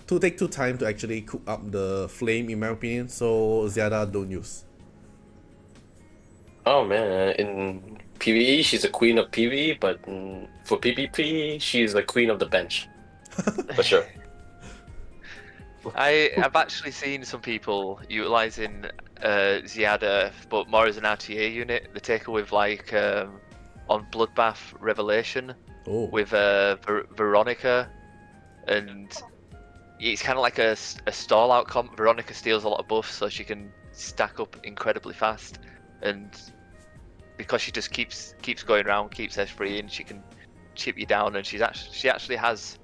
To take too time to actually cook up the flame, in my opinion. So Ziada don't use. Oh man, in PvE she's a queen of PvE, but for PvP she's the queen of the bench for sure. I've actually seen some people utilizing Ziada, but more as an RTA unit. They take her with like on Bloodbath Revelation Oh, with Veronica, and it's kind of like a stall out comp. Veronica steals a lot of buffs, so she can stack up incredibly fast, and because she just keeps going around, keeps S free, and she can chip you down, and she actually has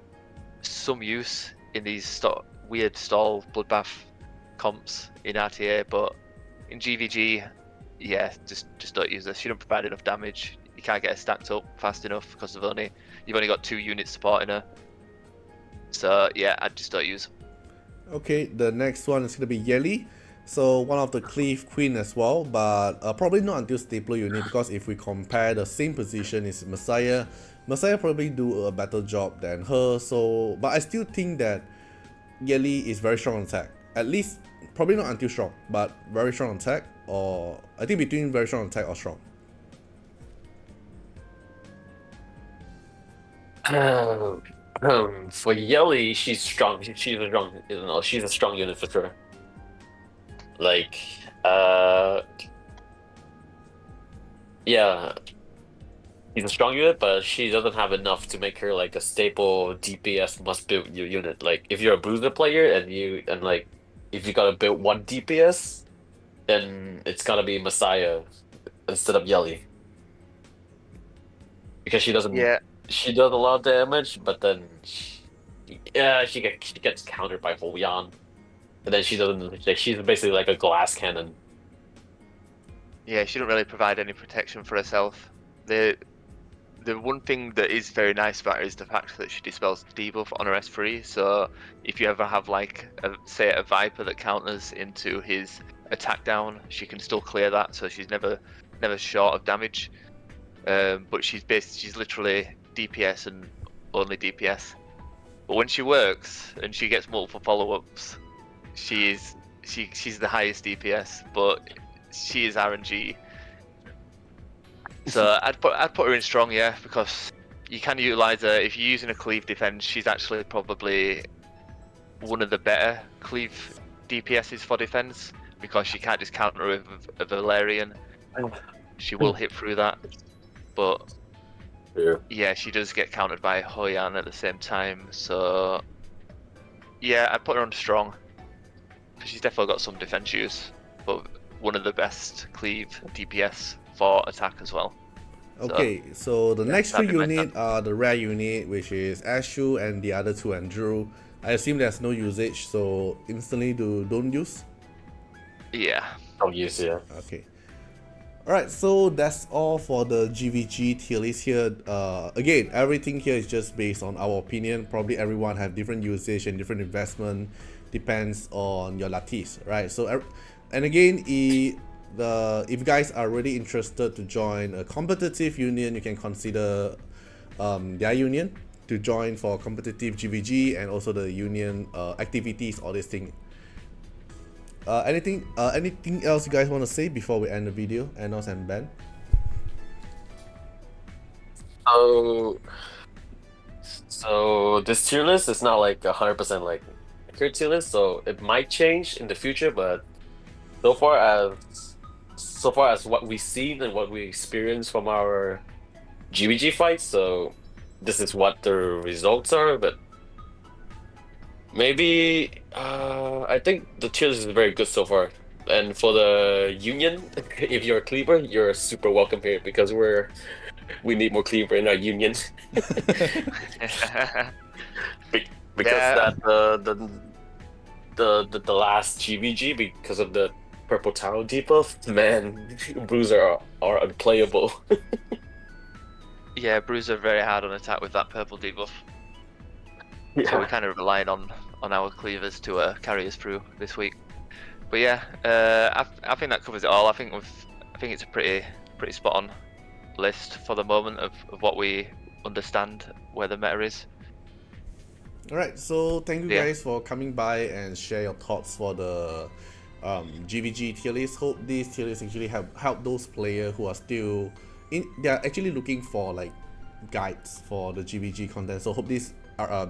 some use in these weird stall bloodbath comps in RTA, but in GvG, yeah, just don't use her. She don't provide enough damage. You can't get her stacked up fast enough because you've only got 2 units supporting her. So yeah, I just don't use. okay. The next one is gonna be Yeli. So one of the Cleave Queen as well, but probably not until Stapler unit because if we compare the same position is Messiah, Messiah probably do a better job than her. So, but I still think that Yeli is very strong on attack. At least, probably not until strong, but very strong on attack. Or I think between very strong on attack or strong. For Yelly, she's strong. She's a strong, you know, she's a strong unit for sure. Like, yeah, she's a strong unit, but she doesn't have enough to make her like a staple DPS must build your unit. Like, if you're a bruiser player and like, if you gotta build one DPS, then it's gotta be Messiah instead of Yelly because she doesn't. Yeah, She does a lot of damage, but then yeah, she gets countered by Yan. And then she doesn't. Like, she's basically like a glass cannon. yeah, she don't really provide any protection for herself. The one thing that is very nice about her is the fact that she dispels the debuff on her S3. So if you ever have like say a Viper that counters into his attack down, she can still clear that. So she's never short of damage. But she's literally DPS and only DPS. But when she works and she gets multiple follow-ups, she's the highest DPS, but she is RNG. So I'd put her in strong, yeah, because you can utilize her if you're using a cleave defense. She's actually probably one of the better cleave DPSs for defense because she can't just counter with a Valerian. She will hit through that, but yeah, she does get countered by Hoyan at the same time. So yeah, I'd put her on strong. She's definitely got some defense use, but one of the best cleave DPS for attack as well. Okay, so the next three that'd be my unit are the rare unit, which is Ashu and the other two Andrew. I assume there's no usage, so instantly don't use. Yeah. Don't use it. Okay. Alright, so that's all for the GvG tier list here. Again, everything here is just based on our opinion. Probably everyone have different usage and different investment. Depends on your latis, right? So, and again, if you guys are really interested to join a competitive union, you can consider their union to join for competitive GvG and also the union activities, all these things. Anything else you guys want to say before we end the video, Anos and Ben? So this tier list is not like 100% like accurate tier list, so it might change in the future. But so far as what we've seen and what we experienced from our GvG fights, so this is what the results are. But maybe I think the tier list is very good so far. And for the union, if you're a cleaver, you're super welcome here because we need more cleaver in our union. Because Yeah. the last GvG, because of the purple taro debuff, man, Bruiser are unplayable. Yeah, Bruiser very hard on attack with that purple debuff. So we're kind of relying on our cleavers to carry us through this week. But yeah, I think that covers it all. I think it's a pretty spot on list for the moment of what we understand where the meta is. Alright, so thank you guys for coming by and share your thoughts for the GvG tier list. Hope these tier lists actually help those players who are still they're actually looking for like guides for the GvG content. So hope this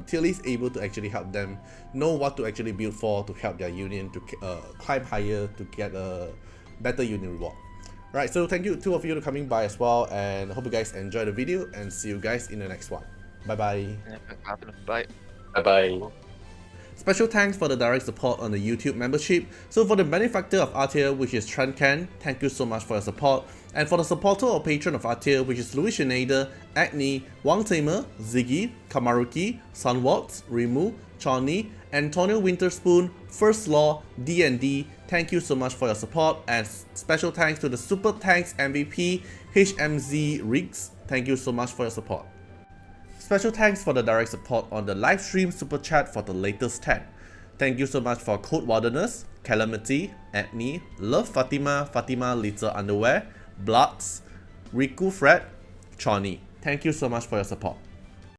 tier list able to actually help them know what to actually build for to help their union to climb higher to get a better union reward. Right, so thank you two of you for coming by as well, and hope you guys enjoy the video and see you guys in the next one. Bye bye. Yeah, bye. Bye bye. Special thanks for the direct support on the YouTube membership. So for the benefactor of Artiar, which is Trencan, thank you so much for your support. And for the supporter or patron of Artiar, which is Louis Schneider, Agni, Wang Tamer, Ziggy, Kamaruki, Sunwaltz, Rimu, Chorny, Antonio Winterspoon, First Law, D&D, thank you so much for your support. And special thanks to the Super Thanks MVP, HMZ Riggs, thank you so much for your support. Special thanks for the direct support on the live stream super chat for the latest 10. Thank you so much for Code Wardeners, Calamity, Agni, Love Fatima, Fatima Little Underwear, Bloods, Riku Fred, Chorny. Thank you so much for your support.